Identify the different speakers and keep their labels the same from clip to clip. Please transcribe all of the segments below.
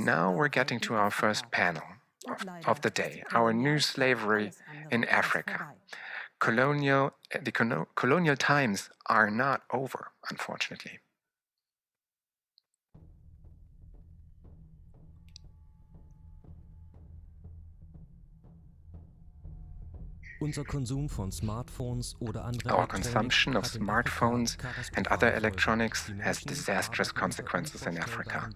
Speaker 1: now we're getting to our first panel of the day, our new slavery in Africa. Colonial times are not over, unfortunately. Our consumption of smartphones and other electronics has disastrous consequences in Africa.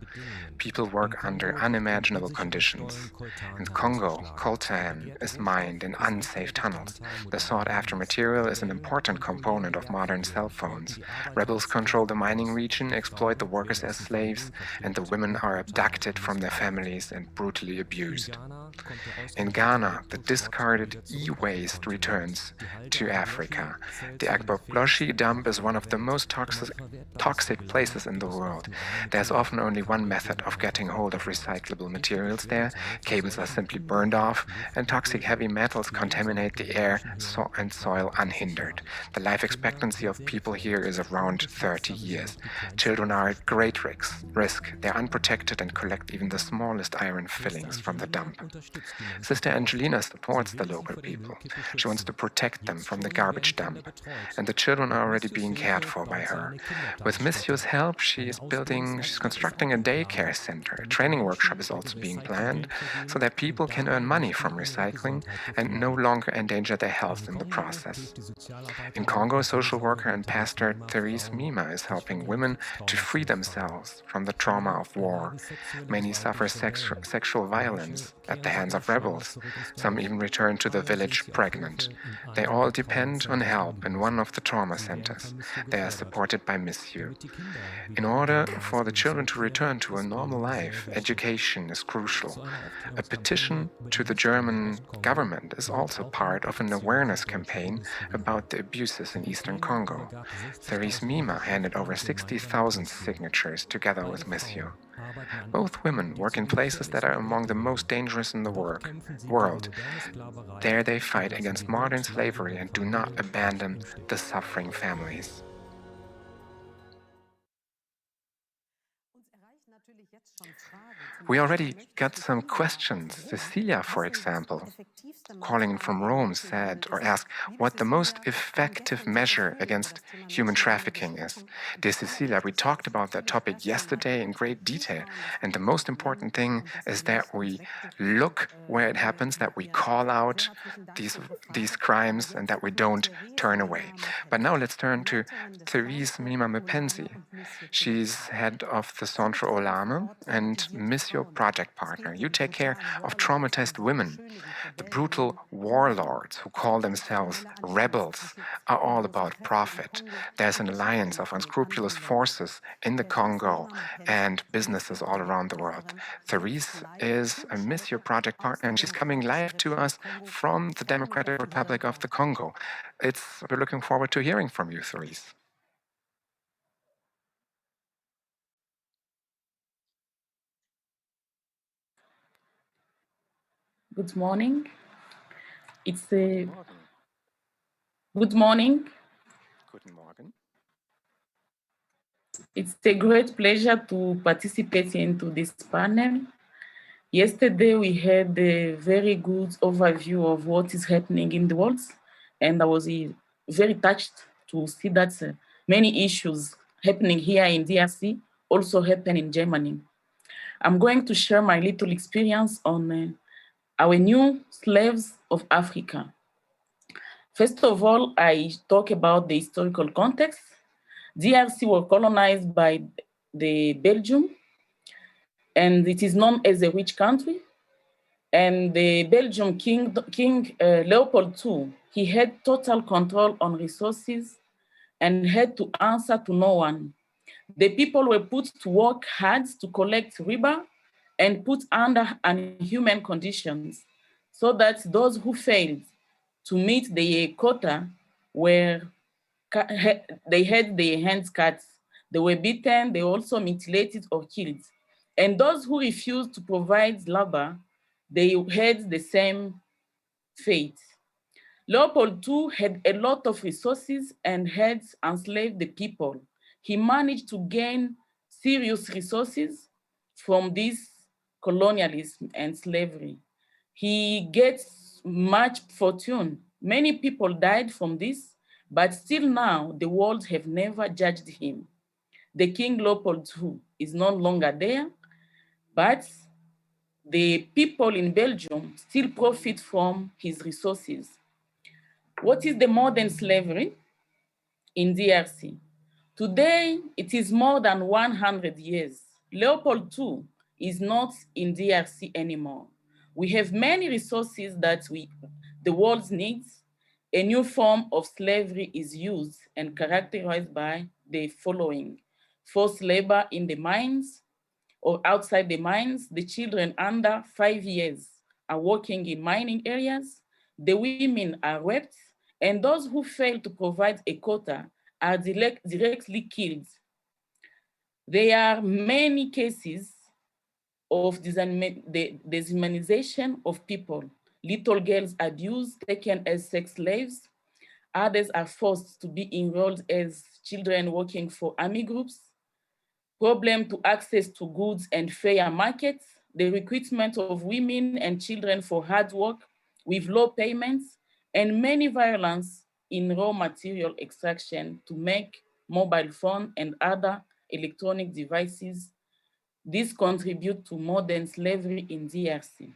Speaker 1: People work under unimaginable conditions. In Congo, coltan is mined in unsafe tunnels. The sought-after material is an important component of modern cell phones. Rebels control the mining region, exploit the workers as slaves, and the women are abducted from their families and brutally abused. In Ghana, the discarded e-waste returns to Africa. The Agbabloshi dump is one of the most toxic places in the world. There's often only one method of getting hold of recyclable materials there. Cables are simply burned off, and toxic heavy metals contaminate the air and soil unhindered. The life expectancy of people here is around 30 years. Children are at great risk. They're unprotected and collect even the smallest iron fillings from the dump. Sister Angelina supports the local people. She wants to protect them from the garbage dump, and the children are already being cared for by her. With missio's help, she's constructing a daycare center. A training workshop is also being planned so that people can earn money from recycling and no longer endanger their health in the process. In Congo, social worker and pastor Thérèse Mema is helping women to free themselves from the trauma of war. Many suffer sexual violence at the hands of rebels. Some even return to the village pregnant. They all depend on help in one of the trauma centers. They are supported by missio. In order for the children to return to a normal life, education is crucial. A petition to the German government is also part of an awareness campaign about the abuses in eastern Congo. Thérèse Mema handed over 60,000 signatures together with missio. Both women work in places that are among the most dangerous in the world. There they fight against modern slavery and do not abandon the suffering families. We already got some questions. Cecilia, for example, calling in from Rome, said or asked what the most effective measure against human trafficking is. Dear Cecilia, we talked about that topic yesterday in great detail, and the most important thing is that we look where it happens, that we call out these crimes, and that we don't turn away. But now let's turn to Thérèse Mema Mapenzi. She's head of the Centre Olame and missio project partner. You take care of traumatized women. The brutal warlords who call themselves rebels are all about profit. There's an alliance of unscrupulous forces in the Congo and businesses all around the world. Thérèse is a missio project partner, and she's coming live to us from the Democratic Republic of the Congo. We're looking forward to hearing from you, Thérèse.
Speaker 2: Good morning. It's a good morning.
Speaker 1: Guten Morgen.
Speaker 2: It's a great pleasure to participate into this panel. Yesterday, we had a very good overview of what is happening in the world, and I was very touched to see that many issues happening here in DRC also happen in Germany. I'm going to share my little experience on our new slaves of Africa. First of all, I talk about the historical context. DRC were colonized by the Belgium, and it is known as a rich country. And the Belgian King Leopold II, he had total control on resources and had to answer to no one. The people were put to work hard to collect riba and put under inhuman conditions so that those who failed to meet the quota they had their hands cut. They were beaten, they were also mutilated or killed. And those who refused to provide labor, they had the same fate. Leopold II had a lot of resources and had enslaved the people. He managed to gain serious resources from this colonialism and slavery. He gets much fortune. Many people died from this, but still now the world have never judged him. The King Leopold II is no longer there, but the people in Belgium still profit from his resources. What is the modern slavery in DRC? Today, it is more than 100 years. Leopold II is not in DRC anymore. We have many resources that the world needs. A new form of slavery is used and characterized by the following: forced labor in the mines or outside the mines. The children under 5 years are working in mining areas. The women are raped, and those who fail to provide a quota are directly killed. There are many cases of dehumanization of people. Little girls abused, taken as sex slaves. Others are forced to be enrolled as children working for army groups. Problem to access to goods and fair markets. The recruitment of women and children for hard work with low payments, and many violence in raw material extraction to make mobile phone and other electronic devices. This contribute to modern slavery in DRC.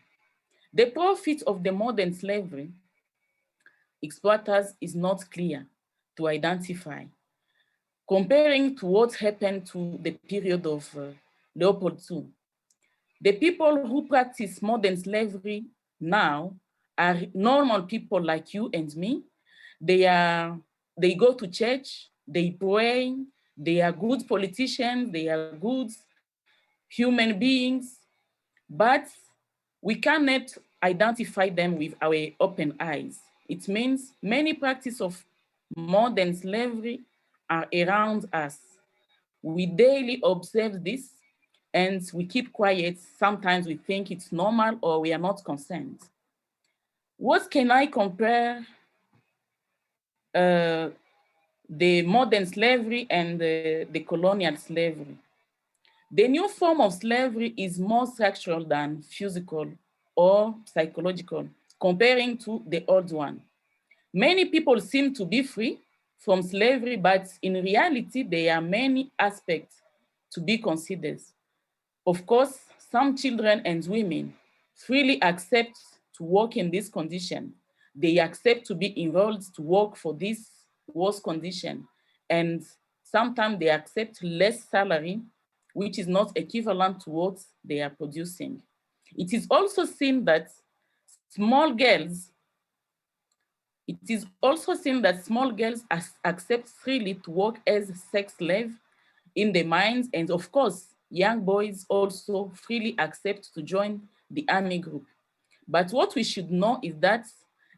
Speaker 2: The profit of the modern slavery exploiters is not clear to identify. Comparing to what happened to the period of Leopold II, the people who practice modern slavery now are normal people like you and me. They go to church, they pray, they are good politicians, they are good human beings, but we cannot identify them with our open eyes. It means many practices of modern slavery are around us. We daily observe this and we keep quiet. Sometimes we think it's normal or we are not concerned. What can I compare the modern slavery and the colonial slavery? The new form of slavery is more structural than physical or psychological, comparing to the old one. Many people seem to be free from slavery, but in reality, there are many aspects to be considered. Of course, some children and women freely accept to work in this condition. They accept to be enrolled to work for this worse condition. And sometimes they accept less salary, which is not equivalent to what they are producing. It is also seen that small girls accept freely to work as sex slaves in the mines, and of course, young boys also freely accept to join the army group. But what we should know is that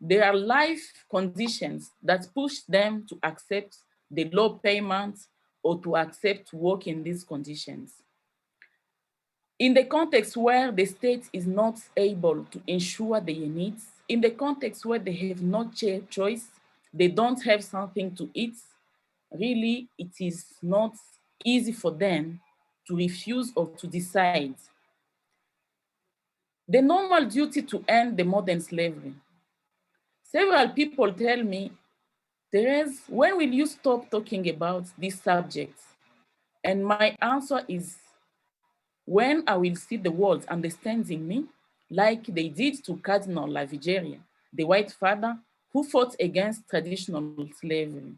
Speaker 2: there are life conditions that push them to accept the low payment or to accept to work in these conditions. In the context where the state is not able to ensure their needs, in the context where they have no choice, they don't have something to eat, really it is not easy for them to refuse or to decide. The normal duty to end the modern slavery. Several people tell me, Thérèse, when will you stop talking about this subject? And my answer is, when I will see the world understanding me, like they did to Cardinal Lavigeria, the white father who fought against traditional slavery.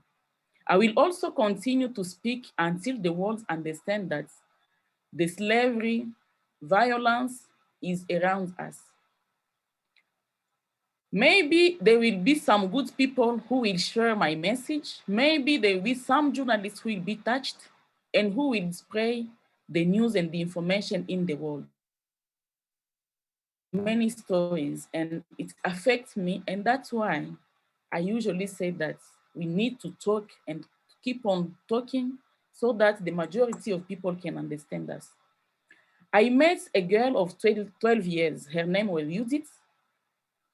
Speaker 2: I will also continue to speak until the world understands that the slavery violence is around us. Maybe there will be some good people who will share my message. Maybe there will be some journalists who will be touched and who will spread the news and the information in the world. Many stories, and it affects me, and that's why I usually say that we need to talk and keep on talking so that the majority of people can understand us. I met a girl of 12 years. Her name was Judith.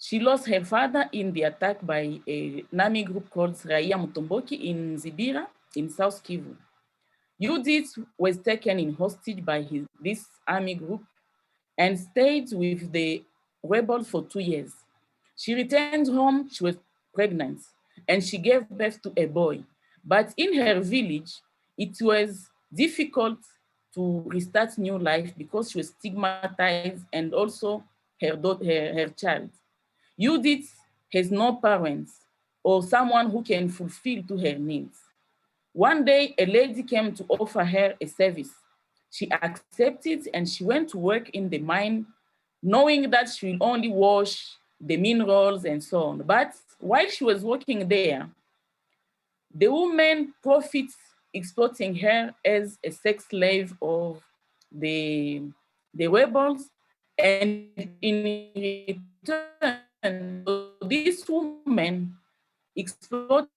Speaker 2: She lost her father in the attack by a Nami group called Raia Mutomboki in Zibira, in South Kivu. Judith was taken in hostage by this army group, and stayed with the rebels for 2 years. She returned home, she was pregnant, and she gave birth to a boy. But in her village, it was difficult to restart new life because she was stigmatized, and also her child. Judith has no parents or someone who can fulfill to her needs. One day, a lady came to offer her a service. She accepted and she went to work in the mine, knowing that she will only wash the minerals and so on. But while she was working there, the woman profits exploiting her as a sex slave of the, the rebels. And in return, this woman exploited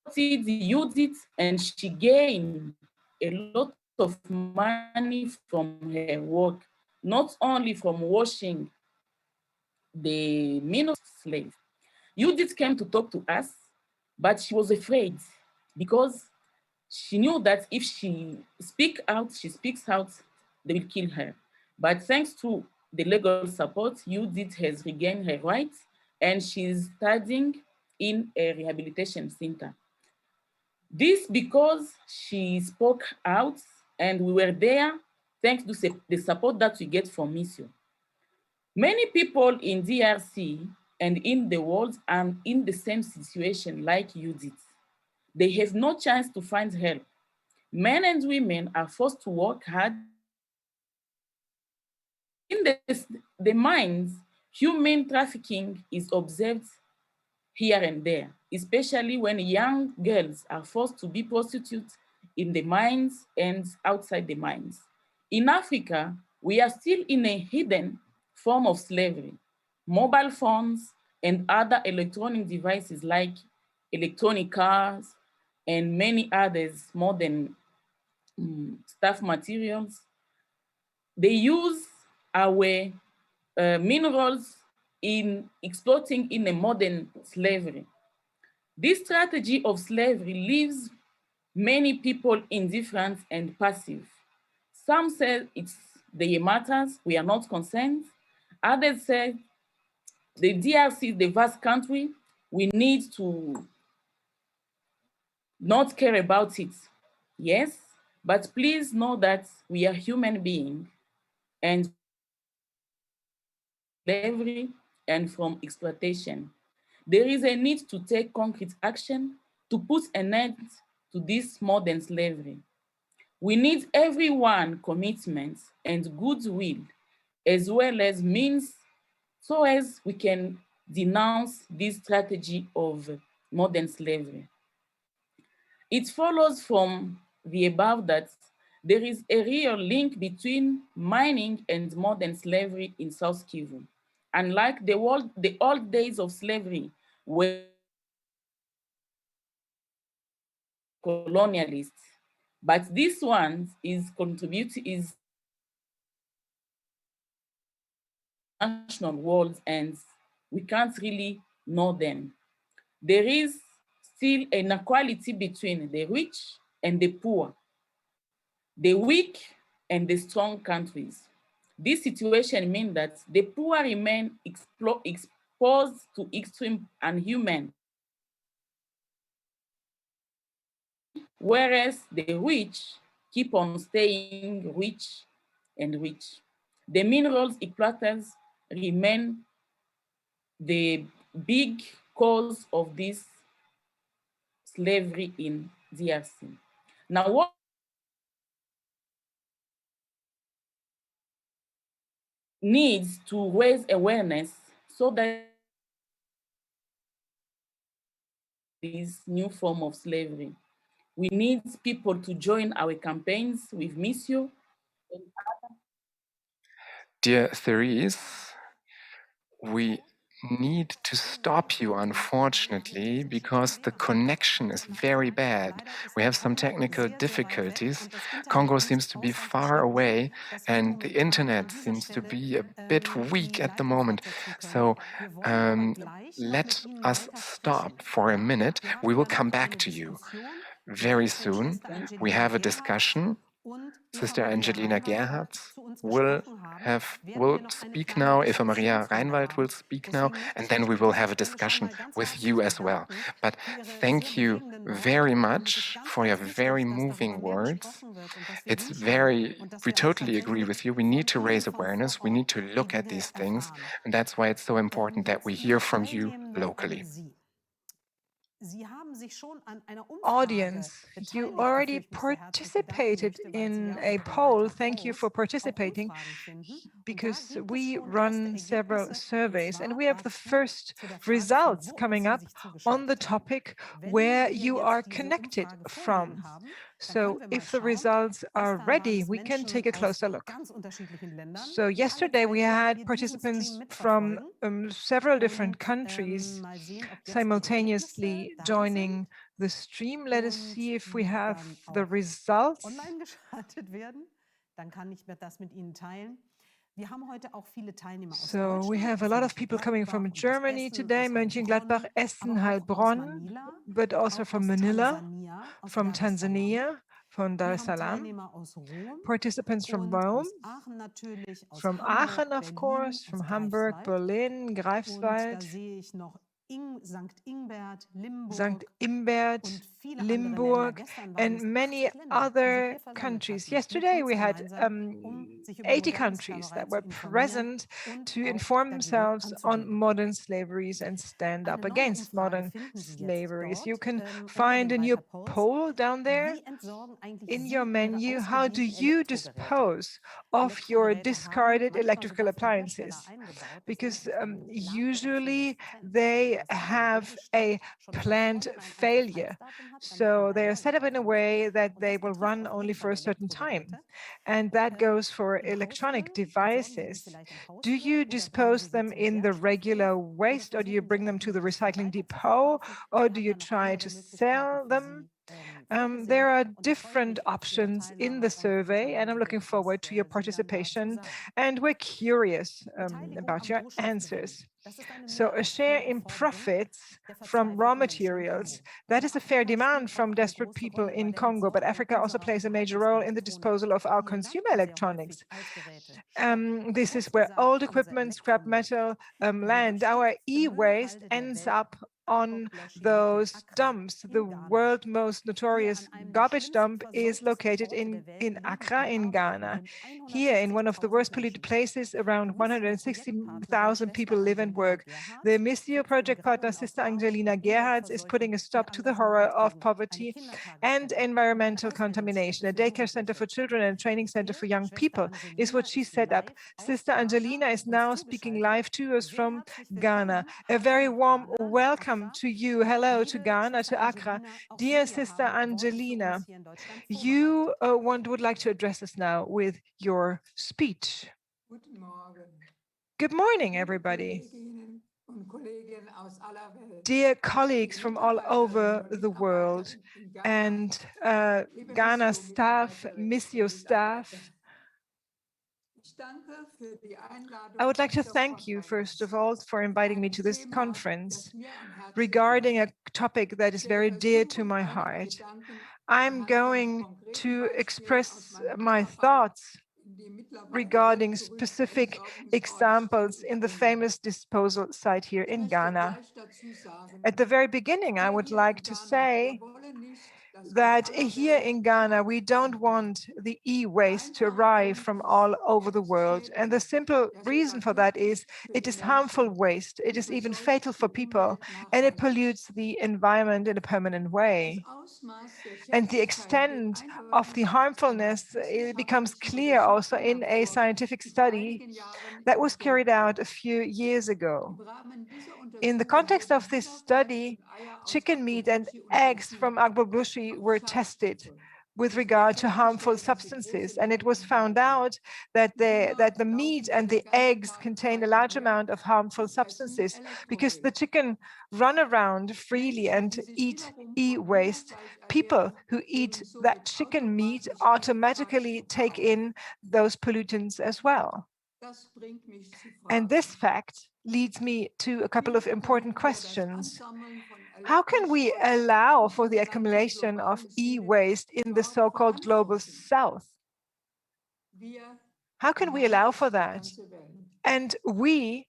Speaker 2: Judith and she gained a lot of money from her work, not only from washing the minerals slave. Judith came to talk to us, but she was afraid because she knew that if she speaks out, they will kill her. But thanks to the legal support, Judith has regained her rights and she's studying in a rehabilitation center. This because she spoke out and we were there thanks to the support that we get from missio. Many people in DRC and in the world are in the same situation like Judith. They have no chance to find help. Men and women are forced to work hard. In the mines, human trafficking is observed here and there, especially when young girls are forced to be prostitutes in the mines and outside the mines. In Africa, we are still in a hidden form of slavery. Mobile phones and other electronic devices like electronic cars and many others modern staff materials, they use our minerals in exploiting in a modern slavery. This strategy of slavery leaves many people indifferent and passive. Some say it's the matters, we are not concerned. Others say the DRC is the vast country, we need to not care about it. Yes, but please know that we are human beings and slavery and from exploitation. There is a need to take concrete action to put an end to this modern slavery. We need everyone commitment and goodwill as well as means so as we can denounce this strategy of modern slavery. It follows from the above that there is a real link between mining and modern slavery in South Kivu. Unlike the old days of slavery, where colonialists, but this one is contributing is national world and we can't really know them. There is still an inequality between the rich and the poor, the weak and the strong countries. This situation means that the poor remain exposed to extreme inhuman, whereas the rich keep on staying rich and rich. The minerals exploiters remain the big cause of this slavery in DRC. Now, what needs to raise awareness so that this new form of slavery? We need people to join our campaigns with missio.
Speaker 1: Dear Therese, we need to stop you, unfortunately, because the connection is very bad. We have some technical difficulties. Congo seems to be far away, and the internet seems to be a bit weak at the moment. So let us stop for a minute. We will come back to you very soon. We have a discussion. Sister Angelina Gerharz will speak now, Eva-Maria Reinwald will speak now, and then we will have a discussion with you as well. But thank you very much for your very moving words. We totally agree with you. We need to raise awareness. We need to look at these things. And that's why it's so important that we hear from you locally.
Speaker 3: Audience, you already participated in a poll. Thank you for participating, because we run several surveys and we have the first results coming up on the topic where you are connected from. So if the results are ready, we can take a closer look. So yesterday we had participants from several different countries simultaneously joining the stream. Let us see if we have the results. So we have a lot of people coming from Germany today, Mönchengladbach, Essen, Heilbronn, but also from Manila, from Tanzania, from Dar es Salaam, participants from Rome, from Aachen, of course, from Hamburg, Berlin, Greifswald, St. Imbert, Limburg, and many other countries. Yesterday we had 80 countries that were present to inform themselves on modern slaveries and stand up against modern slaveries. You can find a new poll down there in your menu. How do you dispose of your discarded electrical appliances? Because usually they have a planned failure. So they are set up in a way that they will run only for a certain time. And that goes for electronic devices. Do you dispose them in the regular waste, or do you bring them to the recycling depot, or do you try to sell them? There are different options in the survey, and I'm looking forward to your participation. And we're curious about your answers. So a share in profits from raw materials, that is a fair demand from desperate people in Congo, but Africa also plays a major role in the disposal of our consumer electronics. This is where old equipment, scrap metal land. Our e-waste ends up on those dumps. The world's most notorious garbage dump is located in Accra in Ghana. Here, in one of the worst polluted places, around 160,000 people live and work. The Missio project partner, Sister Angelina Gerharz, is putting a stop to the horror of poverty and environmental contamination. A daycare center for children and a training center for young people is what she set up. Sister Angelina is now speaking live to us from Ghana. A very warm welcome to you. Hello to Ghana, to Accra. Dear Sister Angelina, you would like to address us now with your speech. Good morning, everybody. Dear colleagues from all over the world, and Ghana staff, Missio staff, I would like to thank you, first of all, for inviting me to this conference regarding a topic that is very dear to my heart. I'm going to express my thoughts regarding specific examples in the famous disposal site here in Ghana. At the very beginning, I would like to say that here in Ghana, we don't want the e-waste to arrive from all over the world. And the simple reason for that is it is harmful waste. It is even fatal for people, and it pollutes the environment in a permanent way. And the extent of the harmfulness, it becomes clear also in a scientific study that was carried out a few years ago. In the context of this study, chicken meat and eggs from Agbobushi were tested with regard to harmful substances, and it was found out that the meat and the eggs contain a large amount of harmful substances because the chicken run around freely and eat e-waste. People who eat that chicken meat automatically take in those pollutants as well. And this fact leads me to a couple of important questions. How can we allow for the accumulation of e-waste in the so-called global south? How can we allow for that? And we,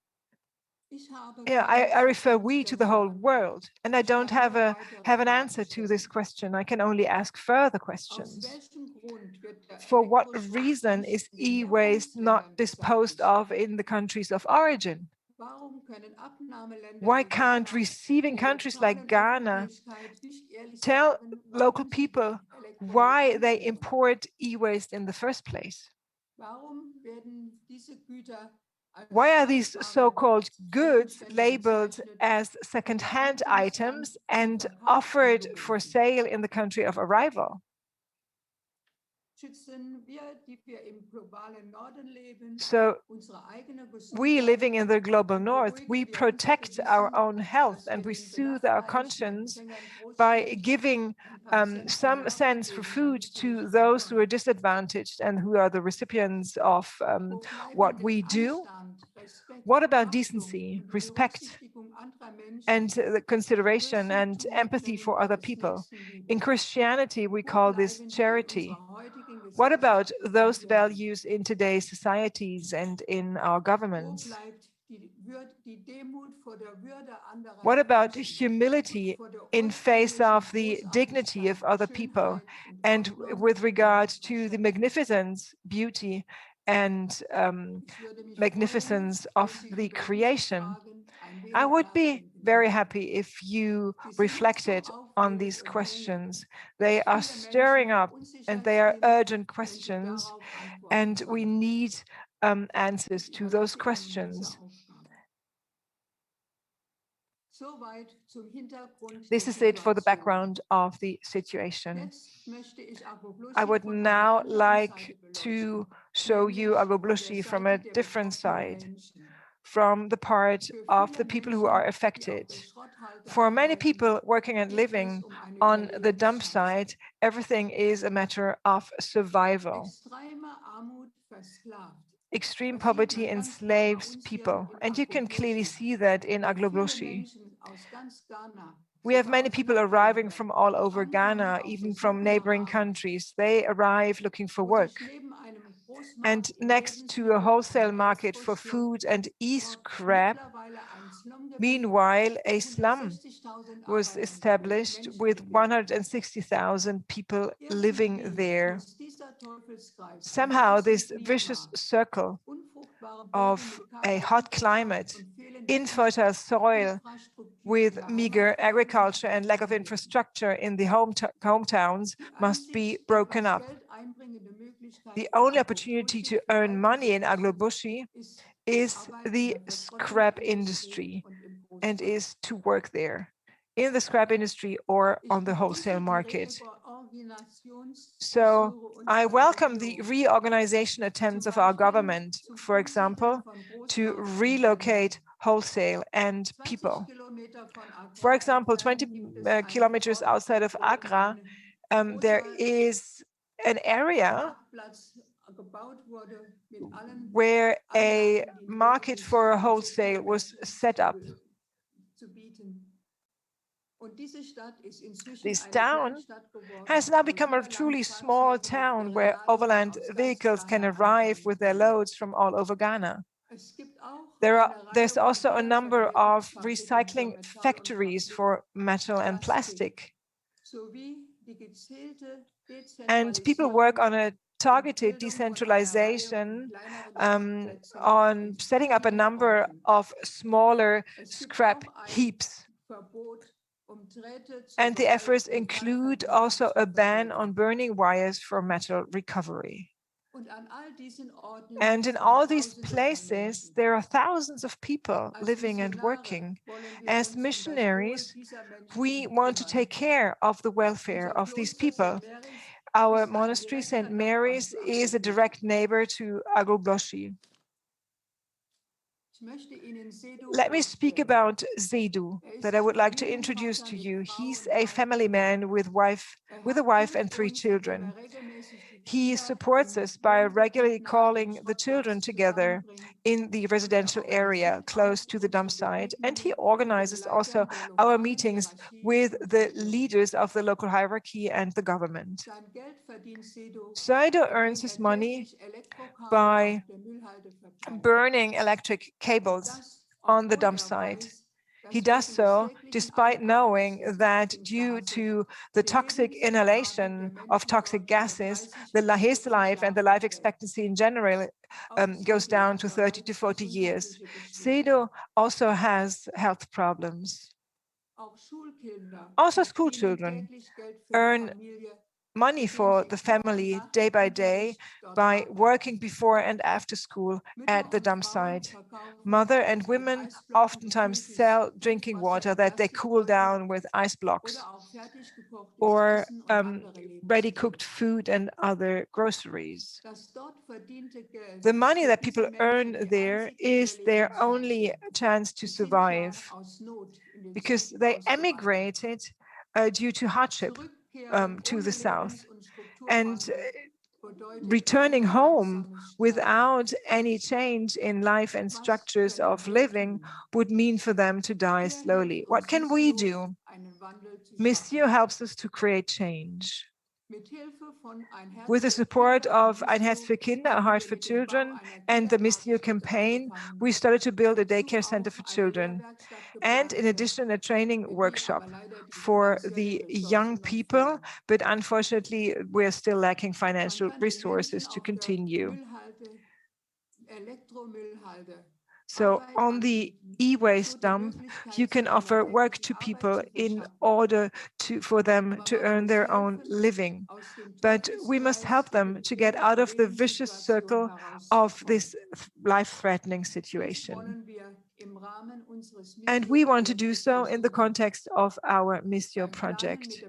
Speaker 3: I refer we to the whole world, and I don't have an answer to this question. I can only ask further questions. For what reason is e-waste not disposed of in the countries of origin? Why can't receiving countries like Ghana tell local people why they import e-waste in the first place? Why are these so-called goods labeled as second-hand items and offered for sale in the country of arrival? So we living in the global north, we protect our own health and we soothe our conscience by giving some sense for food to those who are disadvantaged and who are the recipients of what we do. What about decency, respect, and the consideration and empathy for other people? In Christianity, we call this charity. What about those values in today's societies and in our governments? What about humility in face of the dignity of other people and with regard to the magnificence, beauty, and magnificence of the creation? I would be very happy if you reflected on these questions. They are stirring up and they are urgent questions, and we need answers to those questions. This is it for the background of the situation. I would now like to show you Agoblushi from a different side, from the part of the people who are affected. For many people working and living on the dump site, everything is a matter of survival. Extreme poverty enslaves people, and you can clearly see that in Agoblushi. We have many people arriving from all over Ghana, even from neighboring countries. They arrive looking for work. And next to a wholesale market for food and e-scrap, meanwhile, a slum was established with 160,000 people living there. Somehow, this vicious circle of a hot climate, infertile soil, with meager agriculture and lack of infrastructure in the hometowns must be broken up. The only opportunity to earn money in Agoblushi is the scrap industry and is to work there in the scrap industry or on the wholesale market. So I welcome the reorganization attempts of our government, for example, to relocate wholesale and people. For example, 20 kilometers outside of Accra, there is an area where a market for wholesale was set up. This town has now become a truly small town where overland vehicles can arrive with their loads from all over Ghana. There's also a number of recycling factories for metal and plastic. And people work on a targeted decentralization on setting up a number of smaller scrap heaps. And the efforts include also a ban on burning wires for metal recovery. And in all these places, there are thousands of people living and working. As missionaries, we want to take care of the welfare of these people. Our monastery, St. Mary's, is a direct neighbor to Agoblushi. Let me speak about Zedu, that I would like to introduce to you. He's a family man with a wife and 3 children. He supports us by regularly calling the children together in the residential area close to the dump site. And he organizes also our meetings with the leaders of the local hierarchy and the government. Sedo earns his money by burning electric cables on the dump site. He does so despite knowing that due to the toxic inhalation of toxic gases, his life and the life expectancy in general goes down to 30 to 40 years. Sedo also has health problems. Also, school children earn money for the family day by day by working before and after school at the dump site. Mother and women oftentimes sell drinking water that they cool down with ice blocks or ready-cooked food and other groceries. The money that people earn there is their only chance to survive because they emigrated due to hardship to the south. And returning home without any change in life and structures of living would mean for them to die slowly. What can we do? Missio helps us to create change. With the support of Ein Herz für Kinder, a heart for children, and the Missio campaign, we started to build a daycare center for children. And in addition, a training workshop for the young people, but unfortunately, we're still lacking financial resources to continue. So on the e-waste dump, you can offer work to people in order for them to earn their own living. But we must help them to get out of the vicious circle of this life-threatening situation. And we want to do so in the context of our Missio project.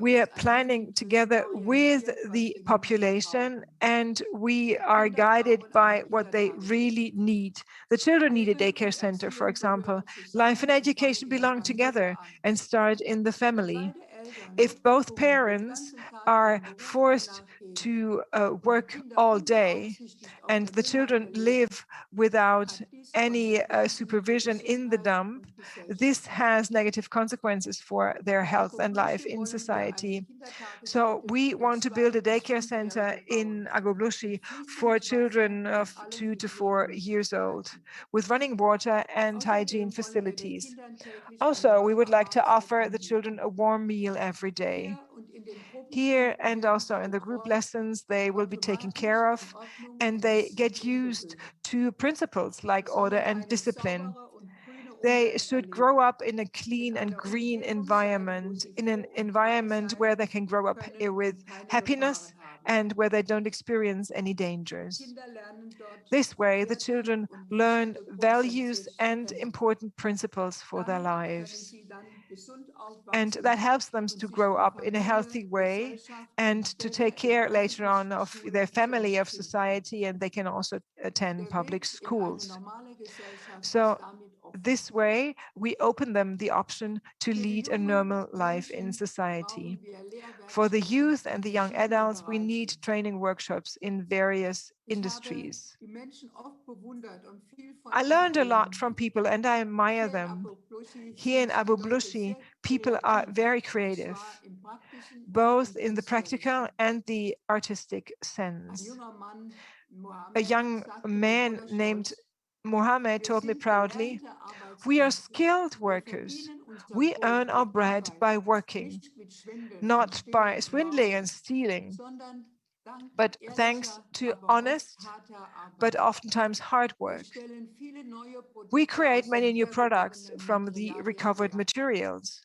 Speaker 3: We are planning together with the population, and we are guided by what they really need. The children need a daycare center, for example. Life and education belong together and start in the family. If both parents are forced to work all day and the children live without any supervision in the dump, this has negative consequences for their health and life in society. So we want to build a daycare center in Agoblushi for children of 2 to 4 years old with running water and hygiene facilities. Also, we would like to offer the children a warm meal every day. Here and also in the group lessons, they will be taken care of, and they get used to principles like order and discipline. They should grow up in a clean and green environment, in an environment where they can grow up with happiness and where they don't experience any dangers. This way, the children learn values and important principles for their lives. And that helps them to grow up in a healthy way and to take care later on of their family, of society, and they can also attend public schools. So this way, we open them the option to lead a normal life in society. For the youth and the young adults, we need training workshops in various industries. I learned a lot from people and I admire them. Here in Agoblushi, people are very creative, both in the practical and the artistic sense. A young man named Mohammed told me proudly, "We are skilled workers. We earn our bread by working, not by swindling and stealing, but thanks to honest, but oftentimes hard work. We create many new products from the recovered materials.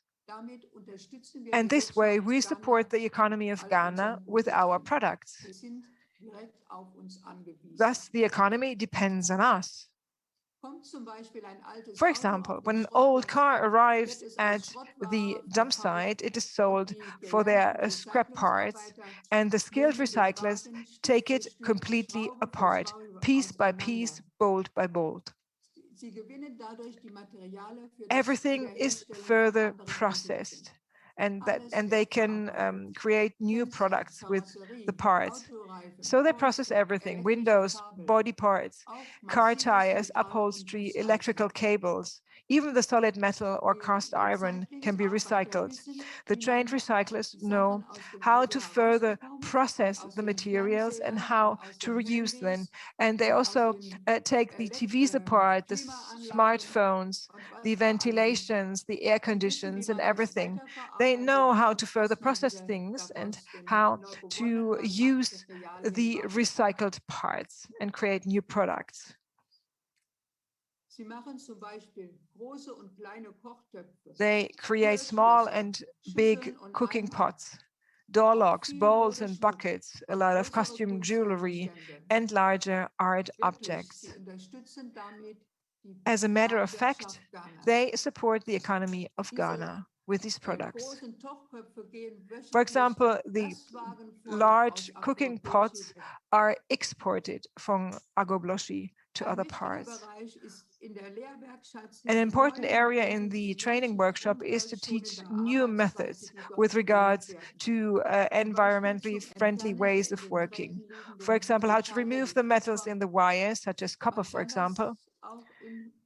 Speaker 3: And this way, we support the economy of Ghana with our products. Thus, the economy depends on us." For example, when an old car arrives at the dump site, it is sold for their scrap parts, and the skilled recyclers take it completely apart, piece by piece, bolt by bolt. Everything is further processed, and they can create new products with the parts. So they process everything: windows, body parts, car tires, upholstery, electrical cables. Even the solid metal or cast iron can be recycled. The trained recyclers know how to further process the materials and how to reuse them. And they also take the TVs apart, the smartphones, the ventilations, the air conditions, and everything. They know how to further process things and how to use the recycled parts and create new products. They create small and big cooking pots, door locks, bowls and buckets, a lot of costume jewelry, and larger art objects. As a matter of fact, they support the economy of Ghana with these products. For example, the large cooking pots are exported from Agobloshi to other parts. An important area in the training workshop is to teach new methods with regards to environmentally friendly ways of working. For example, how to remove the metals in the wires, such as copper, for example,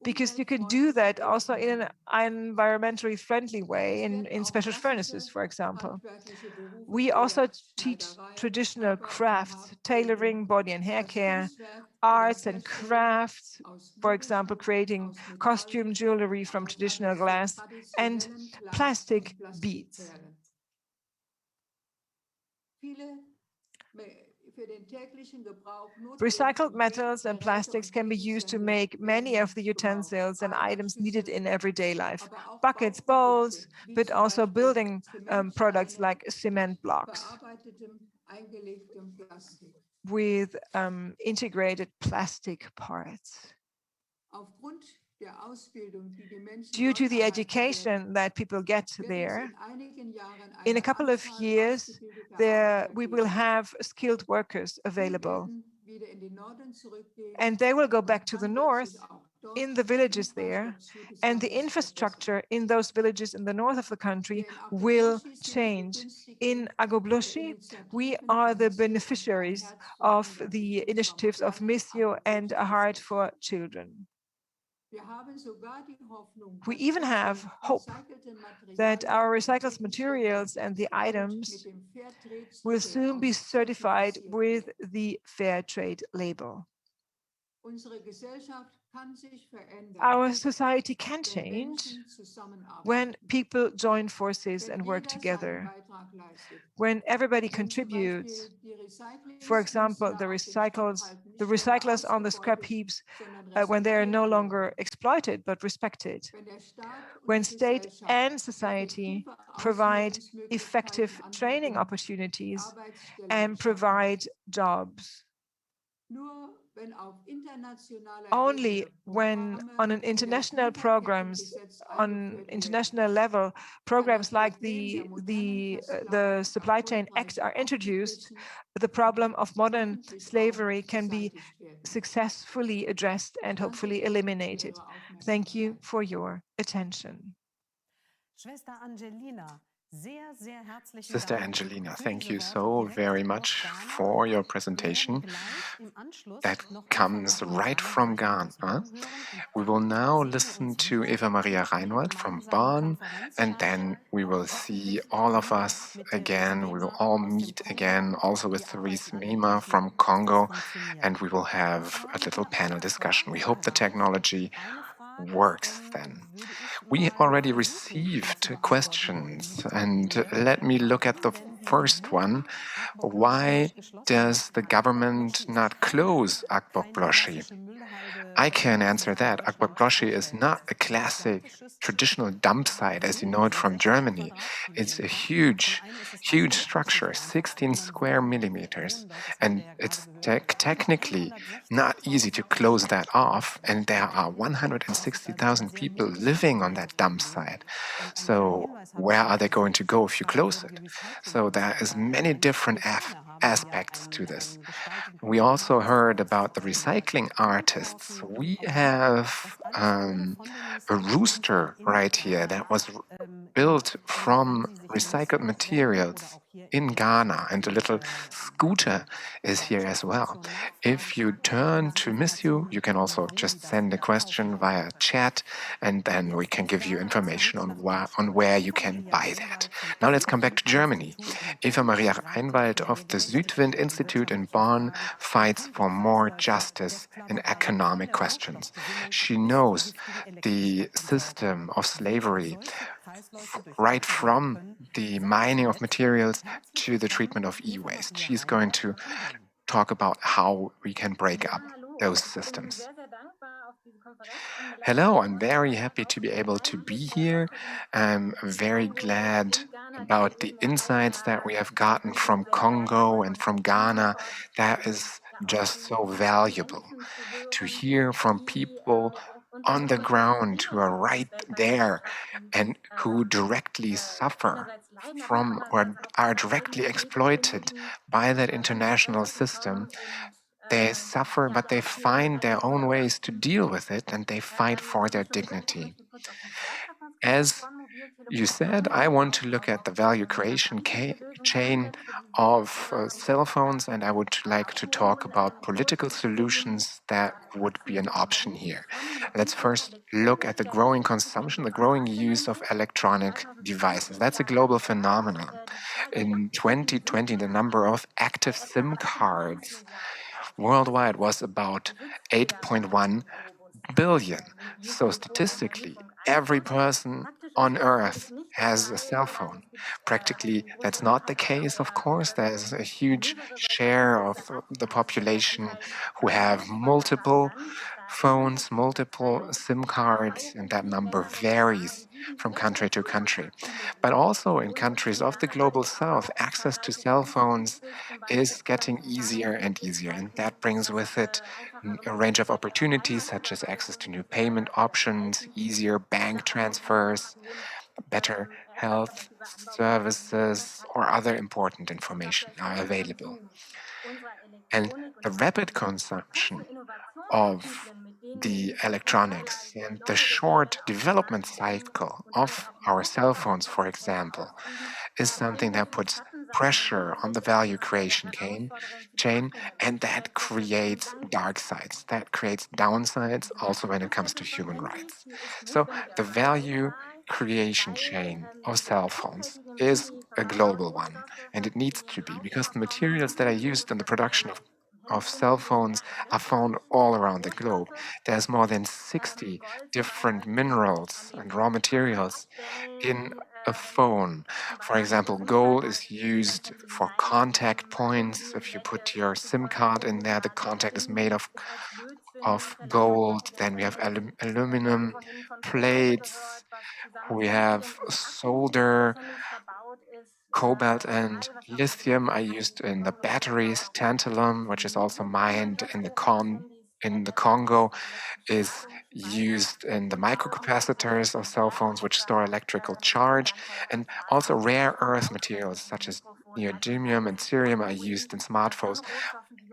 Speaker 3: because you can do that also in an environmentally friendly way in special furnaces, for example. We also teach traditional crafts, tailoring, body and hair care, arts and crafts, for example, creating costume jewelry from traditional glass and plastic beads. Recycled metals and plastics can be used to make many of the utensils and items needed in everyday life. Buckets, bowls, but also building products like cement blocks with integrated plastic parts. Due to the education that people get there, in a couple of years, we will have skilled workers available. And they will go back to the north in the villages there, and the infrastructure in those villages in the north of the country will change. In Agobloshi, we are the beneficiaries of the initiatives of Missio and A Heart for Children. We even have hope that our recycled materials and the items will soon be certified with the Fair Trade label. Our society can change when people join forces and work together, when everybody contributes. For example, the recyclers on the scrap heaps, when they are no longer exploited but respected. When state and society provide effective training opportunities and provide jobs. Only when on an international international level, programs like the Supply Chain Act are introduced, the problem of modern slavery can be successfully addressed and hopefully eliminated. Thank you for your attention.
Speaker 1: Sister Angelina, thank you so very much for your presentation. That comes right from Ghana. We will now listen to Eva-Maria Reinwald from Bonn, and then we will see all of us again. We will all meet again, also with Thérèse Mema from Congo, and we will have a little panel discussion. We hope the technology works then. We already received questions, and let me look at the first one. Why does the government not close Agbogbloshie? I can answer that. Agbogbloshie is not a classic traditional dump site as you know it from Germany. It's a huge structure, 16 square millimeters, and it's technically not easy to close that off, and there are 160,000 people living on that dump site. So where are they going to go if you close it? So there is many different aspects to this. We also heard about the recycling artists. We have a rooster right here that was built from recycled materials in Ghana, and a little scooter is here as well. If you turn to missio, you can also just send a question via chat, and then we can give you information on where you can buy that. Now let's come back to Germany. Eva-Maria Reinwald of the Südwind Institute in Bonn fights for more justice in economic questions. She knows the system of slavery right from the mining of materials to the treatment of e-waste. She's going to talk about how we can break up those systems. Hello, I'm very happy to be able to be here. I'm very glad about the insights that we have gotten from Congo and from Ghana. That is just so valuable to hear from people on the ground who are right there and who directly suffer from or are directly exploited by that international system. They suffer, but they find their own ways to deal with it, and they fight for their dignity. As you said, I want to look at the value creation chain of cell phones, and I would like to talk about political solutions that would be an option here. Let's first look at the growing consumption, the growing use of electronic devices. That's a global phenomenon. In 2020, the number of active SIM cards worldwide was about 8.1 billion. So statistically, every person on Earth has a cell phone. Practically, that's not the case, of course. There's a huge share of the population who have multiple phones, multiple SIM cards, and that number varies from country to country. But also in countries of the global south, access to cell phones is getting easier and easier, and that brings with it a range of opportunities such as access to new payment options, easier bank transfers, better health services, or other important information are available. And the rapid consumption of the electronics and the short development cycle of our cell phones, for example, is something that puts pressure on the value creation chain, and that creates dark sides, that creates downsides also when it comes to human rights. So the value creation chain of cell phones is a global one, and it needs to be, because the materials that are used in the production of cell phones are found all around the globe. There's more than 60 different minerals and raw materials in a phone. For example, gold is used for contact points. If you put your SIM card in there, the contact is made of gold. Then we have aluminum plates. We have solder. Cobalt and lithium are used in the batteries. Tantalum, which is also mined in the Congo, is used in the microcapacitors of cell phones, which store electrical charge. And also rare earth materials such as neodymium and cerium are used in smartphones,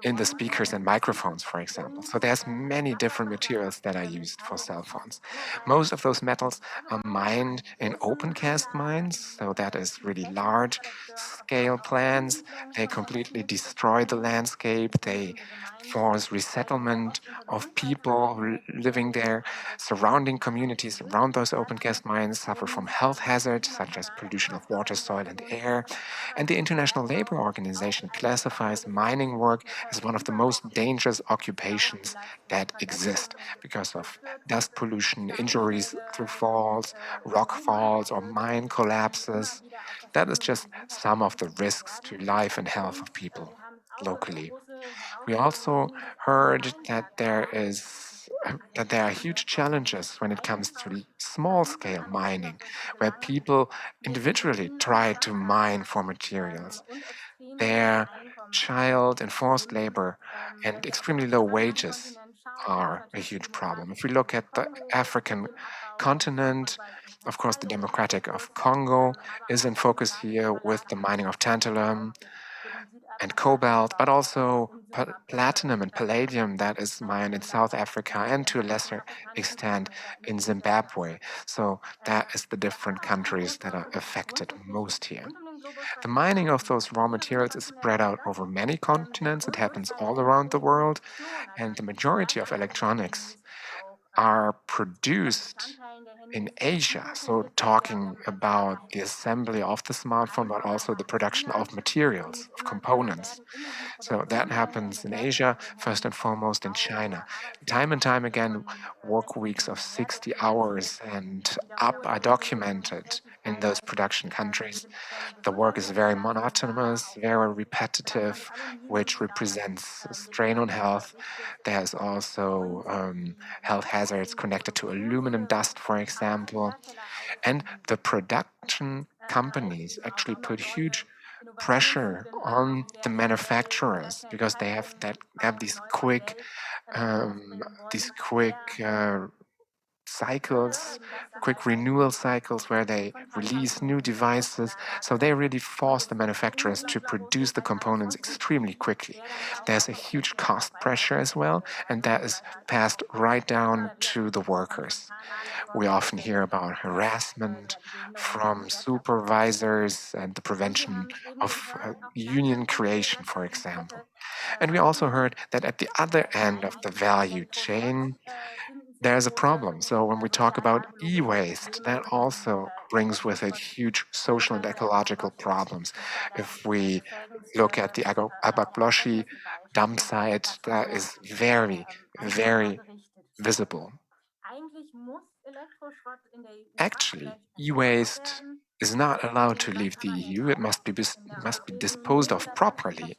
Speaker 1: in the speakers and microphones, for example. So there's many different materials that are used for cell phones. Most of those metals are mined in open cast mines, so that is really large scale plants. They completely destroy the landscape. They force resettlement of people living there. Surrounding communities around those open cast mines suffer from health hazards such as pollution of water, soil, and air. And the International Labour Organization classifies mining work as one of the most dangerous occupations that exist because of dust pollution, injuries through falls, rock falls, or mine collapses. That is just some of the risks to life and health of people locally. We also heard that there are huge challenges when it comes to small-scale mining, where people individually try to mine for materials. Their child and forced labor and extremely low wages are a huge problem. If we look at the African continent, of course, the Democratic of Congo is in focus here with the mining of tantalum. and cobalt, but also platinum and palladium that is mined in South Africa and to a lesser extent in Zimbabwe. So that is the different countries that are affected most here. The mining of those raw materials is spread out over many continents. It happens all around the world, and the majority of electronics are produced in Asia. So talking about the assembly of the smartphone, but also the production of materials, of components. So that happens in Asia, first and foremost in China. Time and time again, work weeks of 60 hours and up are documented in those production countries. The work is very monotonous, very repetitive, which represents strain on health. There's also health hazards connected to aluminum dust, for example. And the production companies actually put huge pressure on the manufacturers because they have these quick cycles, quick renewal cycles where they release new devices. So they really force the manufacturers to produce the components extremely quickly. There's a huge cost pressure as well, and that is passed right down to the workers. We often hear about harassment from supervisors and the prevention of union creation, for example. And we also heard that at the other end of the value chain, there's a problem. So when we talk about e-waste, that also brings with it huge social and ecological problems. If we look at the Abagloshi dump site, that is very, very visible. Actually, e-waste is not allowed to leave the EU. It must be disposed of properly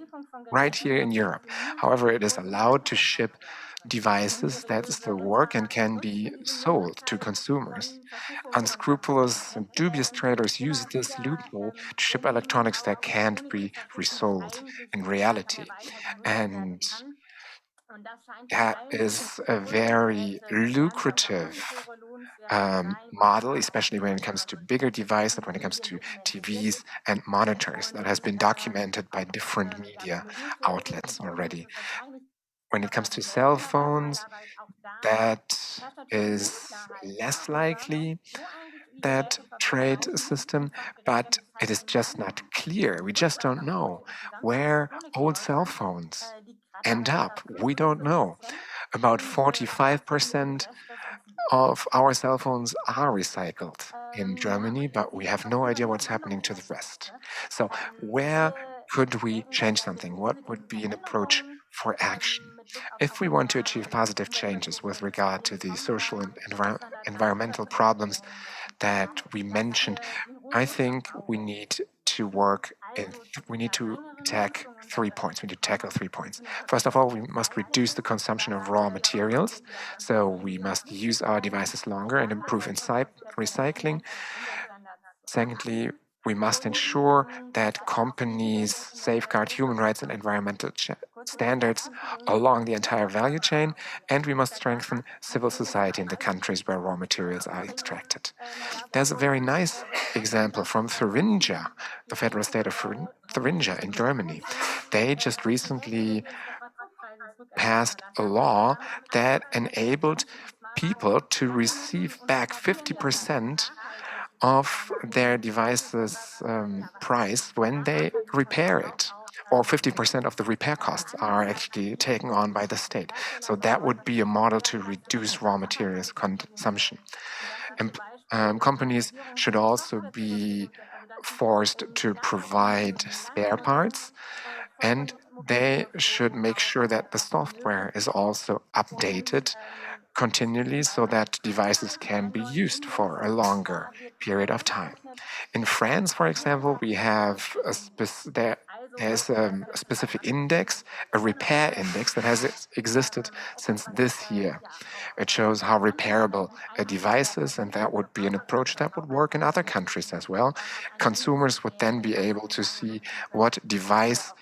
Speaker 1: right here in Europe. However, it is allowed to ship devices that still work and can be sold to consumers. Unscrupulous and dubious traders use this loophole to ship electronics that can't be resold in reality. And that is a very lucrative model, especially when it comes to bigger devices, when it comes to TVs and monitors. That has been documented by different media outlets already. When it comes to cell phones, that is less likely, that trade system, but it is just not clear. We just don't know where old cell phones end up. We don't know. About 45% of our cell phones are recycled in Germany, but we have no idea what's happening to the rest. So, where could we change something? What would be an approach for action? If we want to achieve positive changes with regard to the social and environmental problems that we mentioned, I think we need to we need to attack 3 points. We need to tackle 3 points. First of all, we must reduce the consumption of raw materials. So we must use our devices longer and improve recycling. Secondly, we must ensure that companies safeguard human rights and environmental standards along the entire value chain, and we must strengthen civil society in the countries where raw materials are extracted. There's a very nice example from Thuringia, the federal state of Thuringia in Germany. They just recently passed a law that enabled people to receive back 50% of their device's price when they repair it. Or 50% of the repair costs are actually taken on by the state. So that would be a model to reduce raw materials consumption. And companies should also be forced to provide spare parts, and they should make sure that the software is also updated continually so that devices can be used for a longer period of time. In France, for example, we have there's a specific index, a repair index that has existed since this year. It shows how repairable a device is, and that would be an approach that would work in other countries as well. Consumers would then be able to see what device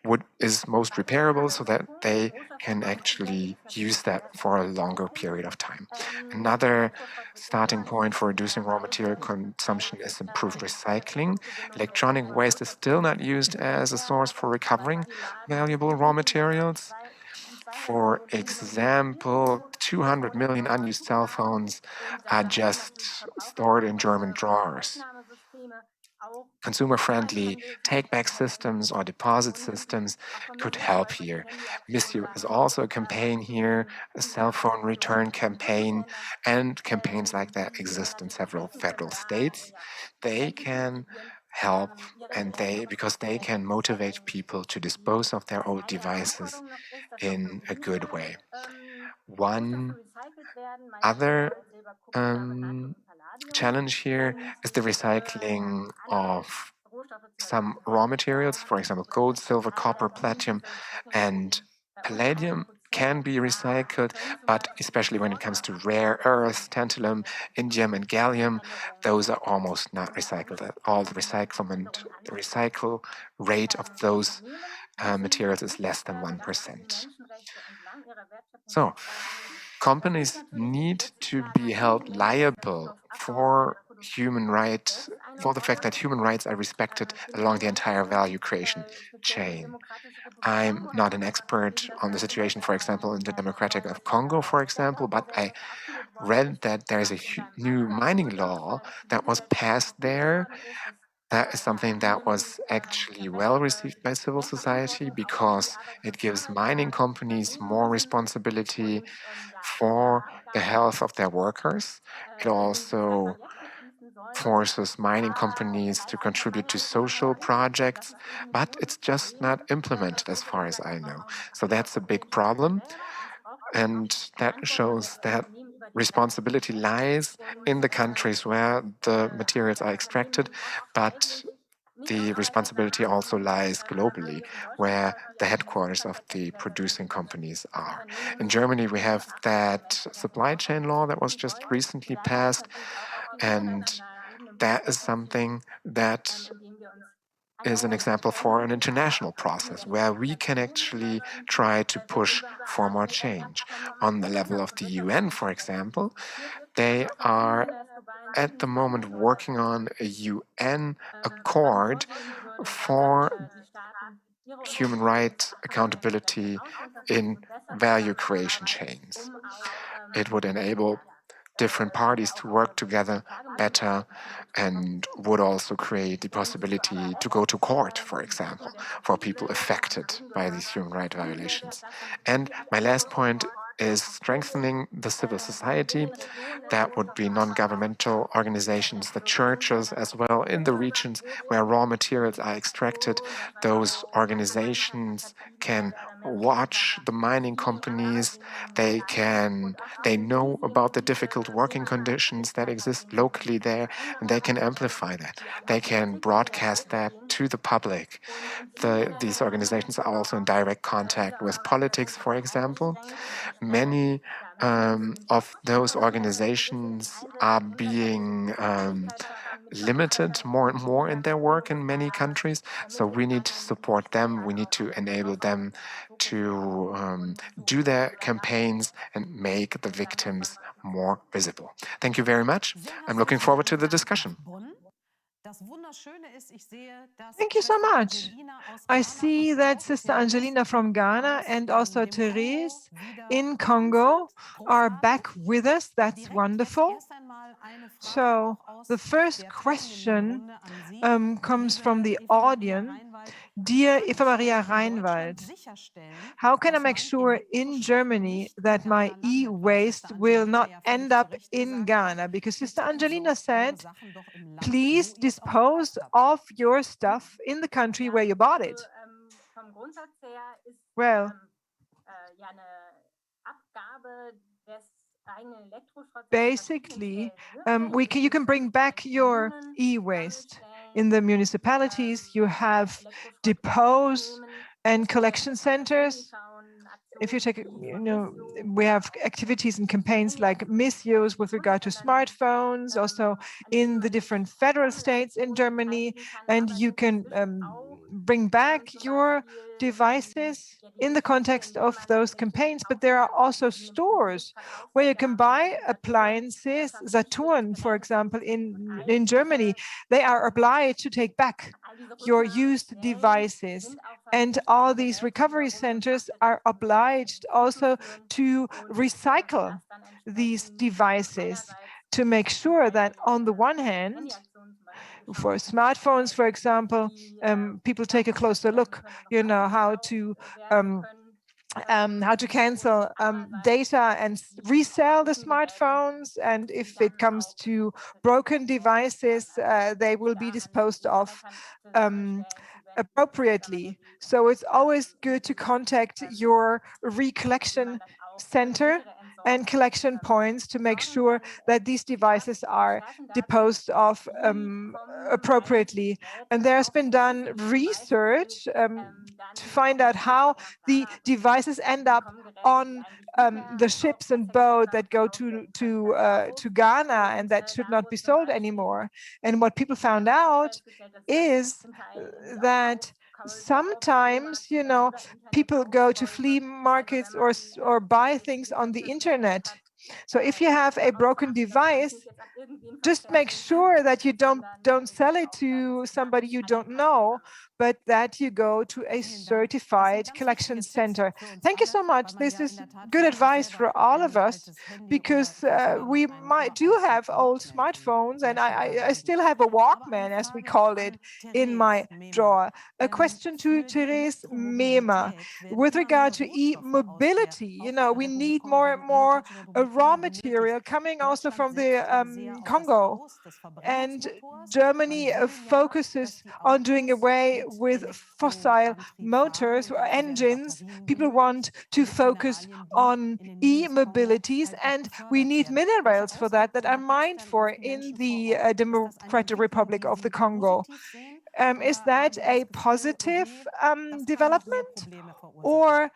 Speaker 1: what is most repairable so that they can actually use that for a longer period of time. Another starting point for reducing raw material consumption is improved recycling. Electronic waste is still not used as a source for recovering valuable raw materials. For example, 200 million unused cell phones are just stored in German drawers. Consumer-friendly take-back systems or deposit systems could help here. Missio is also a campaign here, a cell phone return campaign, and campaigns like that exist in several federal states. They can help because they can motivate people to dispose of their old devices in a good way. One other challenge here is the recycling of some raw materials, for example, gold, silver, copper, platinum, and palladium can be recycled, but especially when it comes to rare earths, tantalum, indium, and gallium, those are almost not recycled at all. The recycle rate of those materials is less than 1%. So, companies need to be held liable for the fact that human rights are respected along the entire value creation chain. I'm not an expert on the situation, for example, in the Democratic of Congo, for example, but I read that there's a new mining law that was passed there. That is something that was actually well received by civil society because it gives mining companies more responsibility for the health of their workers. It also forces mining companies to contribute to social projects, but it's just not implemented as far as I know. So that's a big problem. And that shows that responsibility lies in the countries where the materials are extracted, but the responsibility also lies globally, where the headquarters of the producing companies are. In Germany, we have that supply chain law that was just recently passed, and that is something that is an example for an international process where we can actually try to push for more change. On the level of the UN, for example, they are at the moment working on a UN accord for human rights accountability in value creation chains. It would enable different parties to work together better and would also create the possibility to go to court, for example, for people affected by these human rights violations. And my last point is strengthening the civil society. That would be non-governmental organizations, the churches as well, in the regions where raw materials are extracted. Those organizations can watch the mining companies. They know about the difficult working conditions that exist locally there, and they can amplify that. They can broadcast that to the public. These organizations are also in direct contact with politics, for example. Many of those organizations are being limited more and more in their work in many countries. So we need to support them. We need to enable them to do their campaigns and make the victims more visible. Thank you very much. I'm looking forward to the discussion.
Speaker 3: Thank you so much. I see that Sister Angelina from Ghana and also Thérèse in Congo are back with us. That's wonderful. So the first question comes from the audience. Dear Eva-Maria Reinwald, how can I make sure in Germany that my e-waste will not end up in Ghana? Because Sister Angelina said, please dispose of your stuff in the country where you bought it. Well, basically, you can bring back your e-waste. In the municipalities, you have dispose and collection centers. If you take, we have activities and campaigns like missios with regard to smartphones, also in the different federal states in Germany, and you can bring back your devices in the context of those campaigns, but there are also stores where you can buy appliances. Saturn, for example, in Germany, they are obliged to take back your used devices. And all these recovery centers are obliged also to recycle these devices to make sure that on the one hand, for smartphones, for example, people take a closer look, how to cancel data and resell the smartphones. And if it comes to broken devices, they will be disposed of appropriately. So it's always good to contact your recollection center and collection points to make sure that these devices are disposed of appropriately. And there's been done research to find out how the devices end up on the ships and boats that go to Ghana and that should not be sold anymore. And what people found out is that sometimes, people go to flea markets or buy things on the internet. So if you have a broken device, just make sure that you don't sell it to somebody you don't know, but that you go to a certified collection center. Thank you so much. This is good advice for all of us, because we do have old smartphones, and I still have a Walkman, as we call it, in my drawer. A question to Thérèse Mema with regard to e-mobility. We need more and more raw material coming also from the Congo. And Germany focuses on doing away with fossil motors or engines. People want to focus on e-mobilities, and we need minerals for that are mined for in the Democratic Republic of the Congo. Is that a positive development, or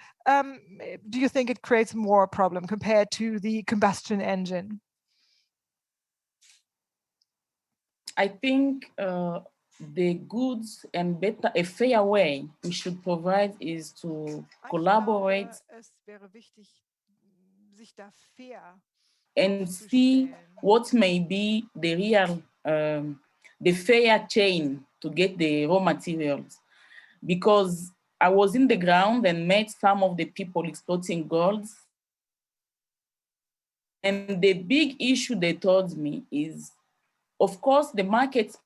Speaker 3: do you think it creates more problem compared to the combustion engine?
Speaker 2: I think the goods and a fair way we should provide is to collaborate and see what may be the real, the fair chain to get the raw materials. Because I was in the ground and met some of the people exploiting gold. And the big issue they told me is, of course, the markets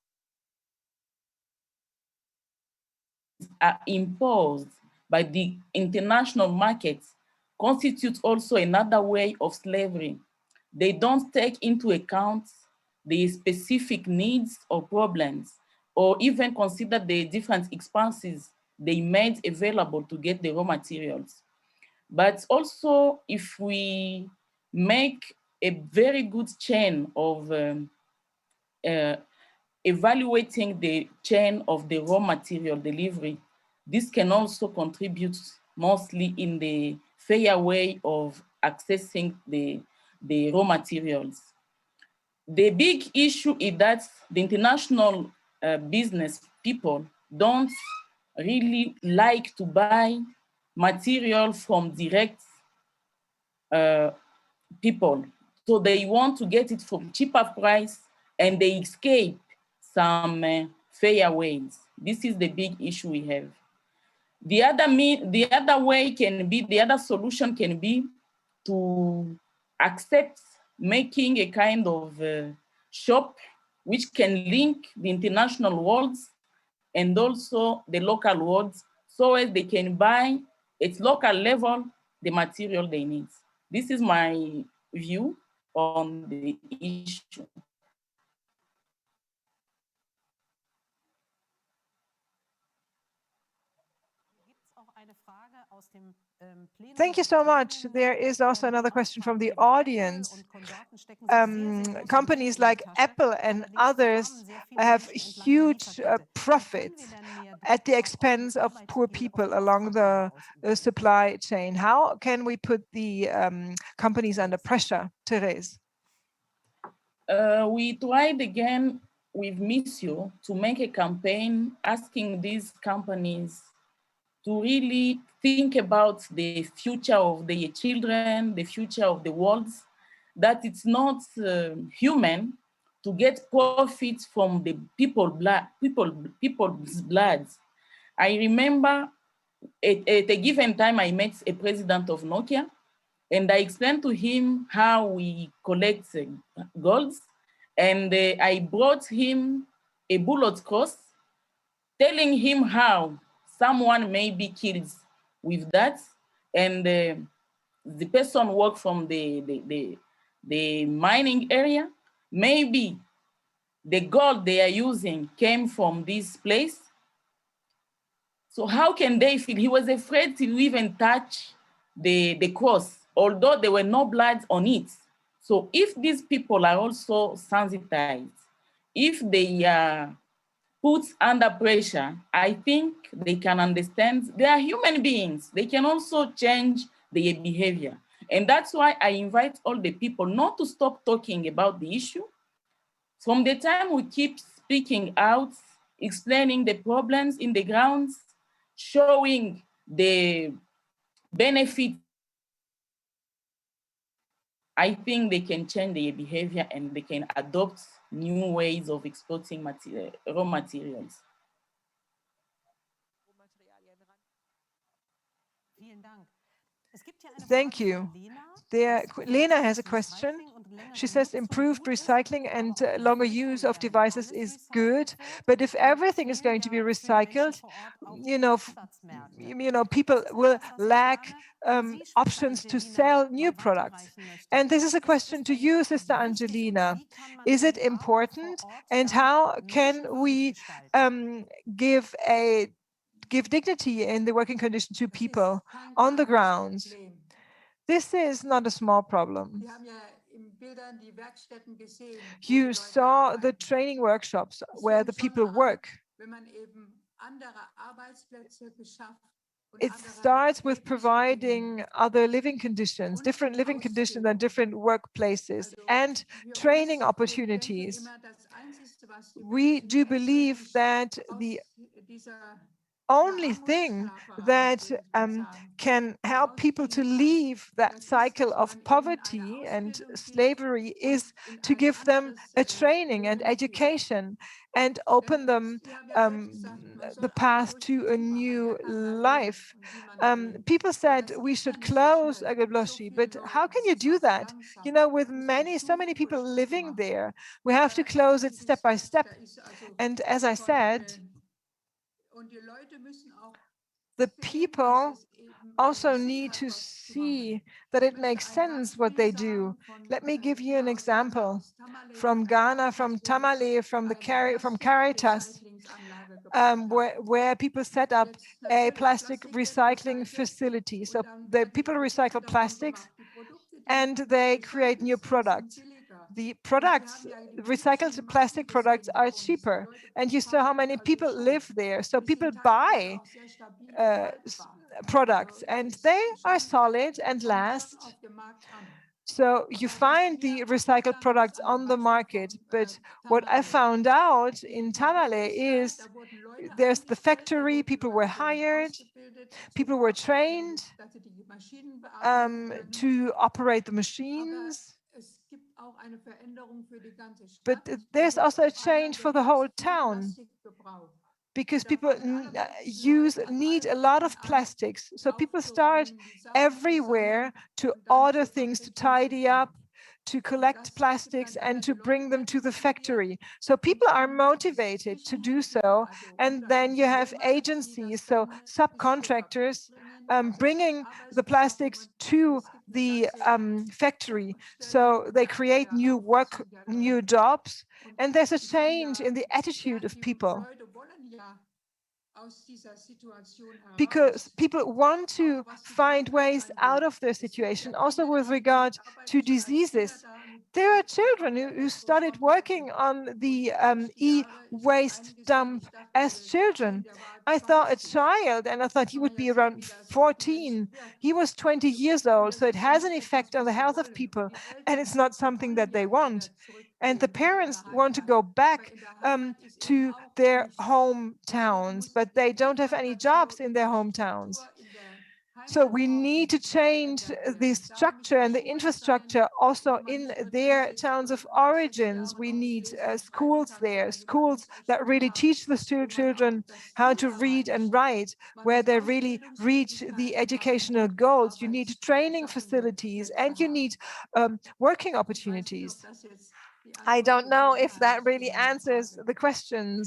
Speaker 2: are imposed by the international markets constitute also another way of slavery. They don't take into account the specific needs or problems, or even consider the different expenses they made available to get the raw materials. But also, if we make a very good chain of evaluating the chain of the raw material delivery, this can also contribute mostly in the fair way of accessing the raw materials. The big issue is that the international business people don't really like to buy material from direct people. So they want to get it from cheaper price, and they escape some fair ways. This is the big issue we have. The other way can be, the other solution can be to accept making a kind of shop which can link the international worlds and also the local worlds, so as they can buy at local level the material they need. This is my view on the issue.
Speaker 3: Thank you so much. There is also another question from the audience. Companies like Apple and others have huge profits at the expense of poor people along the supply chain. How can we put the companies under pressure, Thérèse?
Speaker 2: We tried again with Missio to make a campaign asking these companies to really think about the future of their children, the future of the world, that it's not human to get profits from the people's blood. I remember at a given time I met a president of Nokia, and I explained to him how we collect gold, and I brought him a bullet cross, telling him how someone may be killed with that, and the person work from the mining area. Maybe the gold they are using came from this place. So how can they feel? He was afraid to even touch the cross, although there were no blood on it. So if these people are also sensitized, if they are put under pressure, I think they can understand they are human beings. They can also change their behavior. And that's why I invite all the people not to stop talking about the issue. From the time we keep speaking out, explaining the problems in the grounds, showing the benefit, I think they can change their behavior and they can adopt new ways of exploiting raw materials.
Speaker 3: Thank you. Lena has a question. She says improved recycling and longer use of devices is good, but if everything is going to be recycled, people will lack options to sell new products. And this is a question to you, Sister Angelina. Is it important, and how can we give dignity in the working condition to people on the ground? This is not a small problem. You saw the training workshops where the people work. It starts with providing other living conditions, different living conditions and different workplaces, and training opportunities. We do believe that the only thing that can help people to leave that cycle of poverty and slavery is to give them a training and education and open them the path to a new life. People said we should close Agabloshi, but how can you do that? With so many people living there, we have to close it step by step. And as I said, the people also need to see that it makes sense what they do. Let me give you an example from Ghana, from Tamale, from Caritas, where people set up a plastic recycling facility. So the people recycle plastics and they create new products. The recycled plastic products are cheaper. And you saw how many people live there. So people buy products and they are solid and last. So you find the recycled products on the market. But what I found out in Tamale is there's the factory, people were hired, people were trained to operate the machines. But there's also a change for the whole town, because people need a lot of plastics. So people start everywhere to order things, to tidy up, to collect plastics and to bring them to the factory. So people are motivated to do so. And then you have agencies, so subcontractors bringing the plastics to the factory. So they create new work, new jobs, and there's a change in the attitude of people. Because people want to find ways out of their situation, also with regard to diseases. There are children who started working on the e-waste dump as children. I thought a child, and I thought he would be around 14. He was 20 years old, so it has an effect on the health of people, and it's not something that they want. And the parents want to go back to their hometowns, but they don't have any jobs in their hometowns. So we need to change the structure and the infrastructure also in their towns of origins. We need schools there, schools that really teach the children how to read and write, where they really reach the educational goals. You need training facilities and you need working opportunities. I don't know if that really answers the question.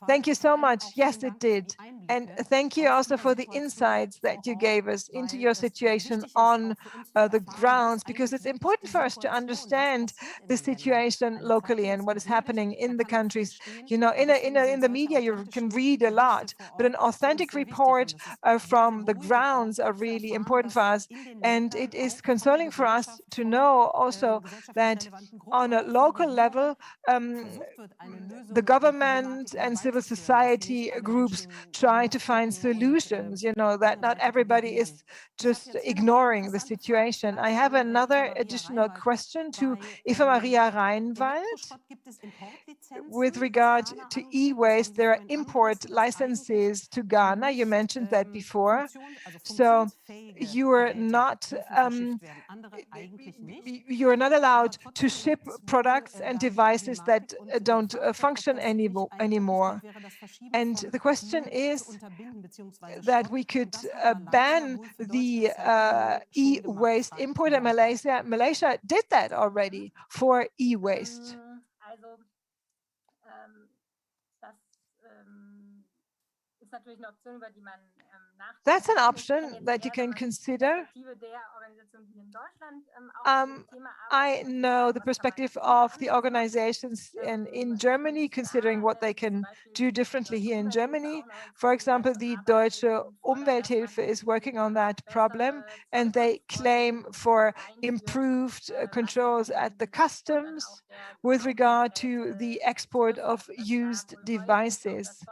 Speaker 3: Thank you so much. Yes, it did. And thank you also for the insights that you gave us into your situation on the grounds, because it's important for us to understand the situation locally and what is happening in the countries. You know, in the media, you can read a lot, but an authentic report from the grounds are really important for us. And it is concerning for us to know also that on a local level, the government and civil society groups try to find solutions, you know, that not everybody is just ignoring the situation. I have another additional question to Eva-Maria Reinwald. With regard to e-waste, there are import licenses to Ghana. You mentioned that before. So you're not allowed to ship products and devices that don't function anymore. And the question is that we could ban the e-waste import in Malaysia. Malaysia did that already for e-waste. That's an option that you can consider. I know the perspective of the organizations in Germany, considering what they can do differently here in Germany. For example, the Deutsche Umwelthilfe is working on that problem, and they claim for improved controls at the customs with regard to the export of used devices.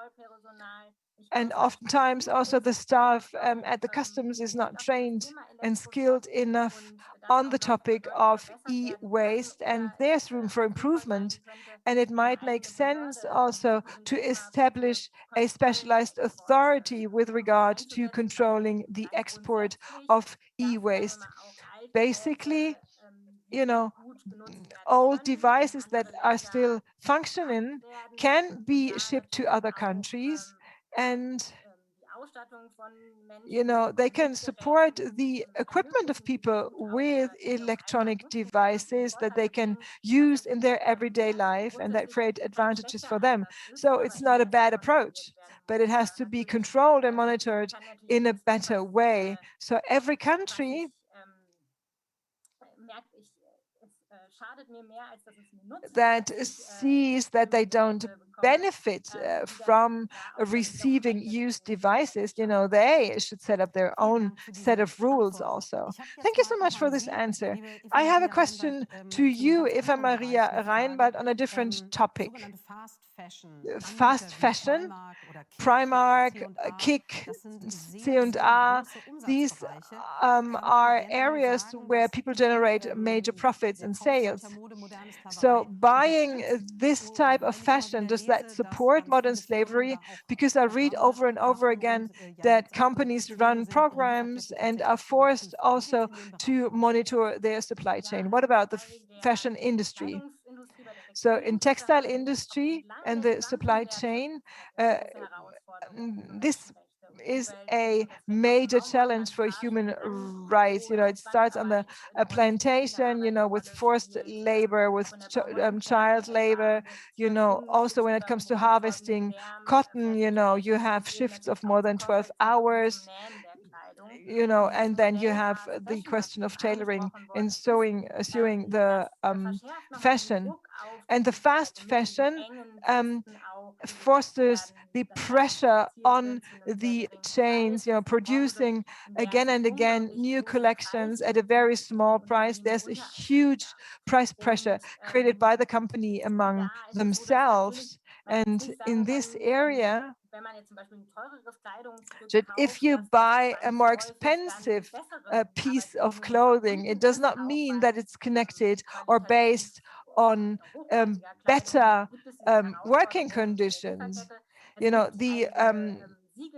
Speaker 3: And oftentimes also the staff at the customs is not trained and skilled enough on the topic of e-waste, and there's room for improvement. And it might make sense also to establish a specialized authority with regard to controlling the export of e-waste. Basically, you know, old devices that are still functioning can be shipped to other countries, and you know, they can support the equipment of people with electronic devices that they can use in their everyday life and that create advantages for them. So it's not a bad approach, but it has to be controlled and monitored in a better way. So every country that sees that they don't benefit from receiving used devices, you know, they should set up their own set of rules also. Thank you so much for this answer. I have a question to you, Eva-Maria Reinwald, on a different topic. Fast fashion, Primark, Kick, C&A, these are areas where people generate major profits and sales. So buying this type of fashion, does that support modern slavery? Because I read over and over again that companies run programs and are forced also to monitor their supply chain. What about the fashion industry? So in textile industry and the supply chain, this is a major challenge for human rights. You know, it starts on the plantation, you know, with forced labor, with child labor, you know, also when it comes to harvesting cotton, you know, you have shifts of more than 12 hours, you know, and then you have the question of tailoring and sewing the fashion. And the fast fashion fosters the pressure on the chains, you know, producing again and again new collections at a very small price. There's a huge price pressure created by the company among themselves. And in this area, that if you buy a more expensive piece of clothing, it does not mean that it's connected or based on better working conditions. You know, the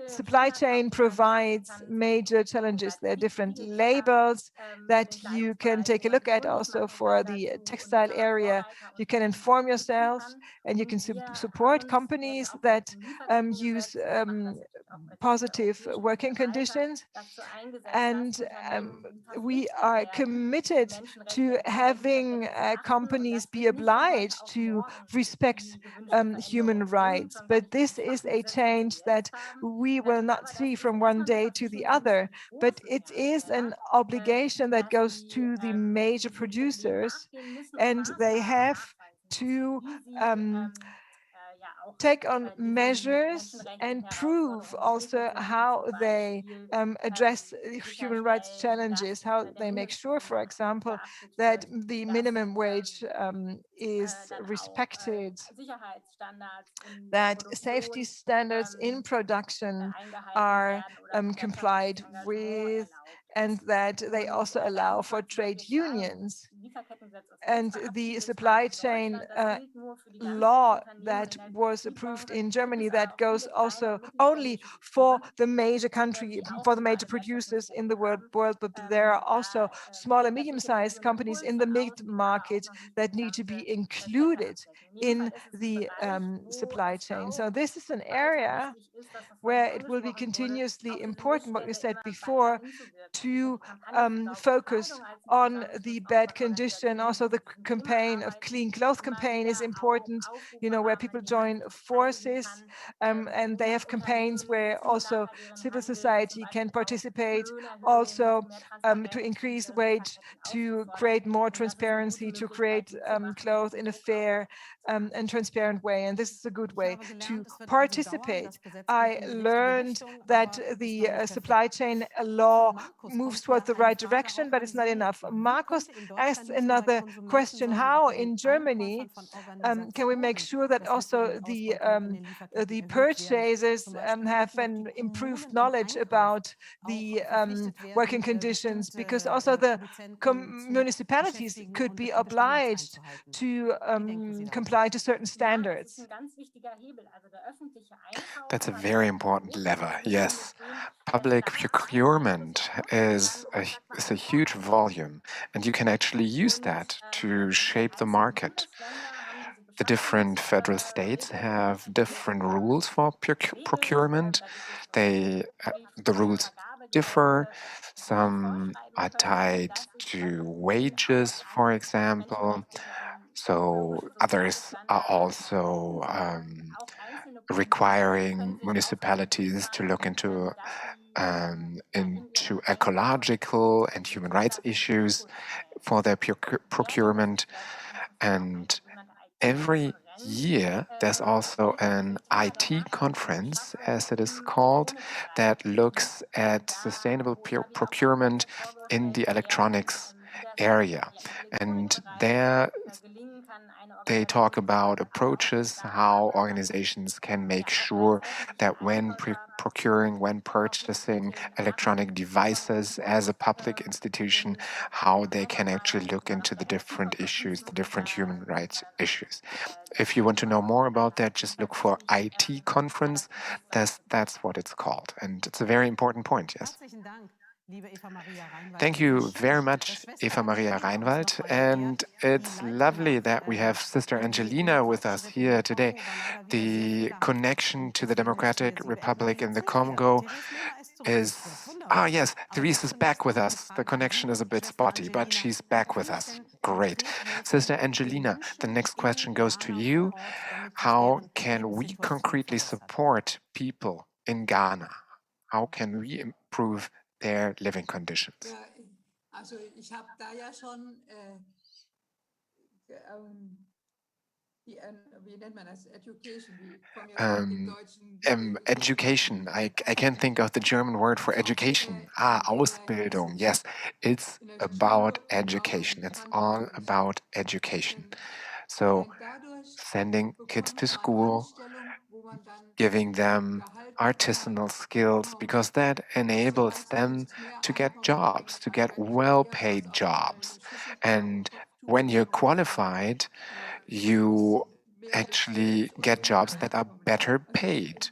Speaker 3: supply chain provides major challenges. There are different labels that you can take a look at also for the textile area. You can inform yourselves and you can support companies that use positive working conditions. And we are committed to having companies be obliged to respect human rights. But this is a change that we will not see from one day to the other, but it is an obligation that goes to the major producers, and they have to take on measures and prove also how they address human rights challenges, how they make sure, for example, that the minimum wage is respected, that safety standards in production are complied with, and that they also allow for trade unions. And the supply chain law that was approved in Germany, that goes also only for the major producers in the world, but there are also small and medium-sized companies in the mid-market that need to be included in the supply chain. So this is an area where it will be continuously important, what we said before, to focus on the bad condition. Also, the campaign of Clean Clothes campaign is important, you know, where people join forces, and they have campaigns where also civil society can participate, also to increase wage, to create more transparency, to create clothes in a fair and transparent way. And this is a good way to participate. I learned that the supply chain law moves towards the right direction, but it's not enough. Marcus asked another question: how in Germany can we make sure that also the purchasers have an improved knowledge about the working conditions, because also the municipalities could be obliged to comply to certain standards.
Speaker 1: That's a very important lever, yes. Public procurement is a huge volume, and you can actually use that to shape the market. The different federal states have different rules for procurement. The rules differ. Some are tied to wages, for example. So others are also requiring municipalities to look into ecological and human rights issues for their procurement. And every year, there's also an IT conference, as it is called, that looks at sustainable procurement in the electronics area. And there they talk about approaches, how organizations can make sure that when procuring, when purchasing electronic devices as a public institution, how they can actually look into the different issues, the different human rights issues. If you want to know more about that, just look for IT conference. That's what it's called. And it's a very important point, yes. Thank you very much, Eva-Maria Reinwald. And it's lovely that we have Sister Angelina with us here today. The connection to the Democratic Republic in the Congo is... Ah, yes, Thérèse is back with us. The connection is a bit spotty, but she's back with us. Great. Sister Angelina, the next question goes to you. How can we concretely support people in Ghana? How can we improve their living conditions? Education. I can't think of the German word for education. Ausbildung. Yes, it's about education. It's all about education. So sending kids to school giving them artisanal skills, because that enables them to get jobs, to get well-paid jobs. And when you're qualified, you actually get jobs that are better paid.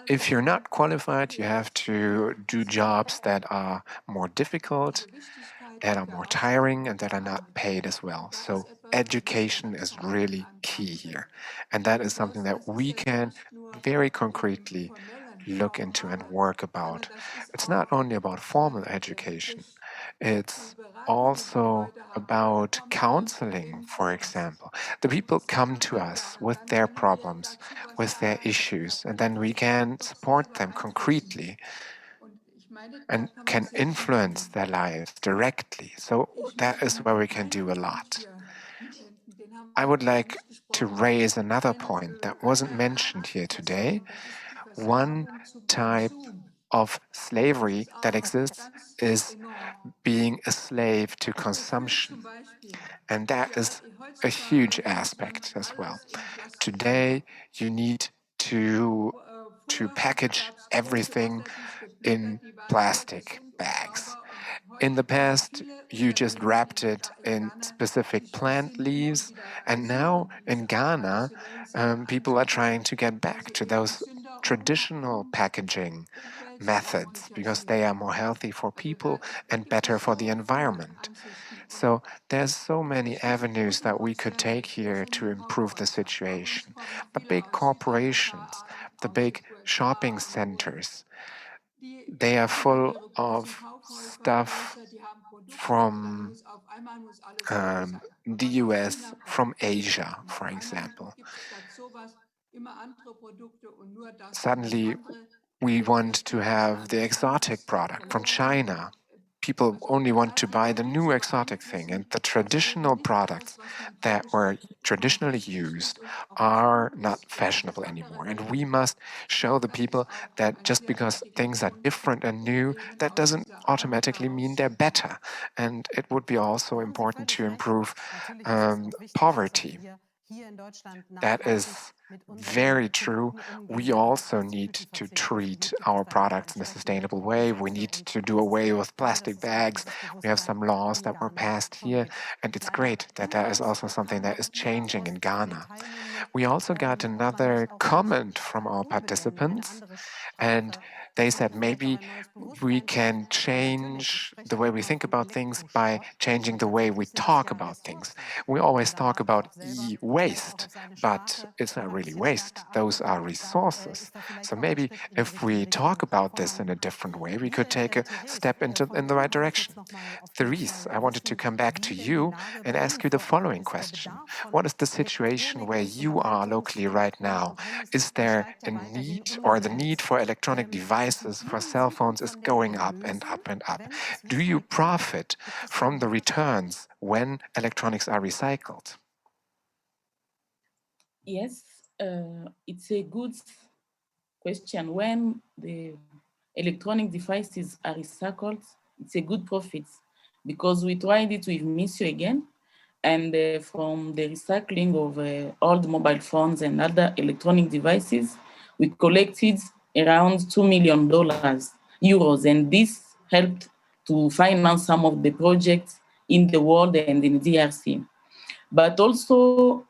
Speaker 1: If you're not qualified, you have to do jobs that are more difficult, that are more tiring, and that are not paid as well. So education is really key here. And that is something that we can very concretely look into and work about. It's not only about formal education, it's also about counseling, for example. The people come to us with their problems, with their issues, and then we can support them concretely and can influence their lives directly. So that is where we can do a lot. I would like to raise another point that wasn't mentioned here today. One type of slavery that exists is being a slave to consumption. And that is a huge aspect as well. Today, you need to package everything in plastic bags. In the past, you just wrapped it in specific plant leaves, and now in Ghana, people are trying to get back to those traditional packaging methods because they are more healthy for people and better for the environment. So there's so many avenues that we could take here to improve the situation. But big corporations, the big shopping centers, they are full of stuff from the US, from Asia, for example. Suddenly, we want to have the exotic product from China. People only want to buy the new exotic thing, and the traditional products that were traditionally used are not fashionable anymore. And we must show the people that just because things are different and new, that doesn't automatically mean they're better. And it would be also important to improve poverty. That is very true. We also need to treat our products in a sustainable way. We need to do away with plastic bags. We have some laws that were passed here, and it's great that that is also something that is changing in Ghana. We also got another comment from our participants, and they said maybe we can change the way we think about things by changing the way we talk about things. We always talk about e-waste, but it's not really waste. Those are resources. So maybe if we talk about this in a different way, we could take a step in the right direction. Thérèse, I wanted to come back to you and ask you the following question. What is the situation where you are locally right now? Is there a need, or the need for electronic devices, for cell phones is going up and up and up? Do you profit from the returns when electronics are recycled?
Speaker 2: Yes, it's a good question. When the electronic devices are recycled, it's a good profit because we tried it with missio again. And from the recycling of old mobile phones and other electronic devices, we collected around $2 million euros, and this helped to finance some of the projects in the world and in DRC. But also,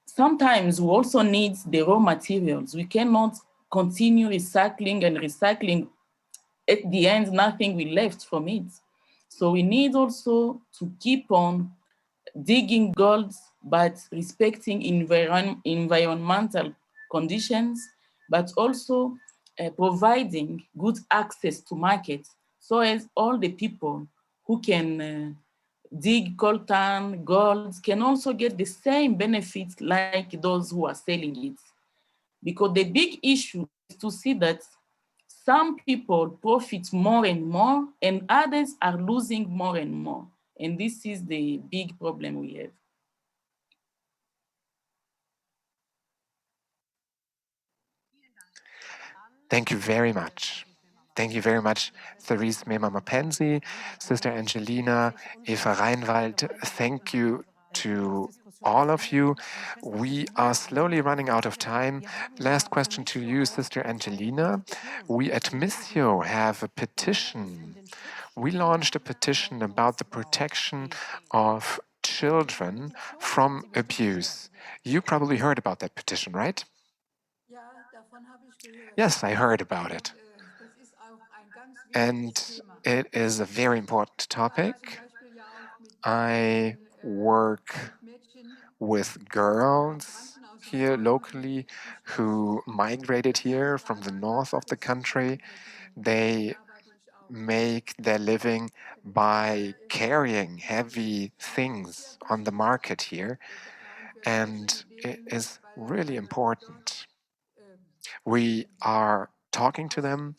Speaker 2: sometimes we also need the raw materials. We cannot continue recycling and recycling. At the end, nothing will left from it. So we need also to keep on digging gold, but respecting environmental conditions, but also providing good access to market, so as all the people who can dig coltan, gold, can also get the same benefits like those who are selling it. Because the big issue is to see that some people profit more and more, and others are losing more and more. And this is the big problem we have.
Speaker 1: Thank you very much. Thank you very much, Thérèse Mema Mapenzi, Sister Angelina Eva Reinwald. Thank you to all of you. We are slowly running out of time. Last question to you, Sister Angelina. We at Missio have a petition. We launched a petition about the protection of children from abuse. You probably heard about that petition, right? Yes, I heard about it. And it is a very important topic. I work with girls here locally who migrated here from the north of the country. They make their living by carrying heavy things on the market here, and it is really important. We are talking to them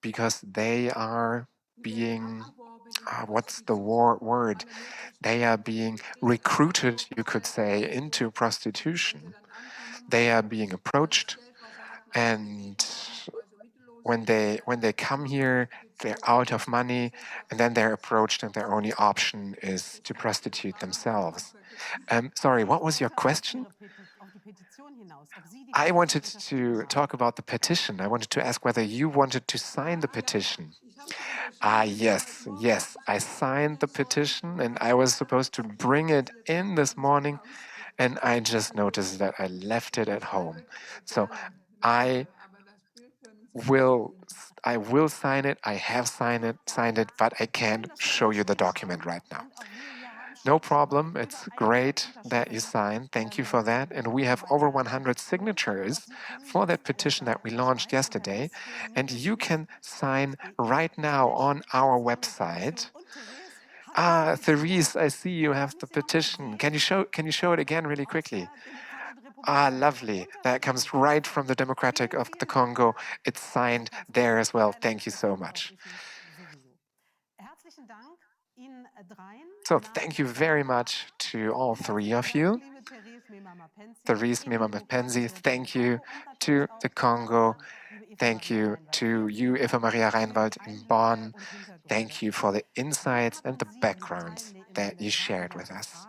Speaker 1: because they are being, what's the word? They are being recruited, you could say, into prostitution. They are being approached, and when they come here, they're out of money, and then they're approached, and their only option is to prostitute themselves. Sorry, what was your question? I wanted to talk about the petition. I wanted to ask whether you wanted to sign the petition. Yes, I signed the petition, and I was supposed to bring it in this morning, and I just noticed that I left it at home. So I will sign it. I have signed it, but I can't show you the document right now. No problem. It's great that you signed. Thank you for that. And we have over 100 signatures for that petition that we launched yesterday. And you can sign right now on our website. Thérèse, I see you have the petition. Can you show it again really quickly? Lovely. That comes right from the Democratic of the Congo. It's signed there as well. Thank you so much. So thank you very much to all three of you. Thérèse Mema Mapenzi, thank you to the Congo. Thank you to you, Eva-Maria Reinwald in Bonn. Thank you for the insights and the backgrounds that you shared with us.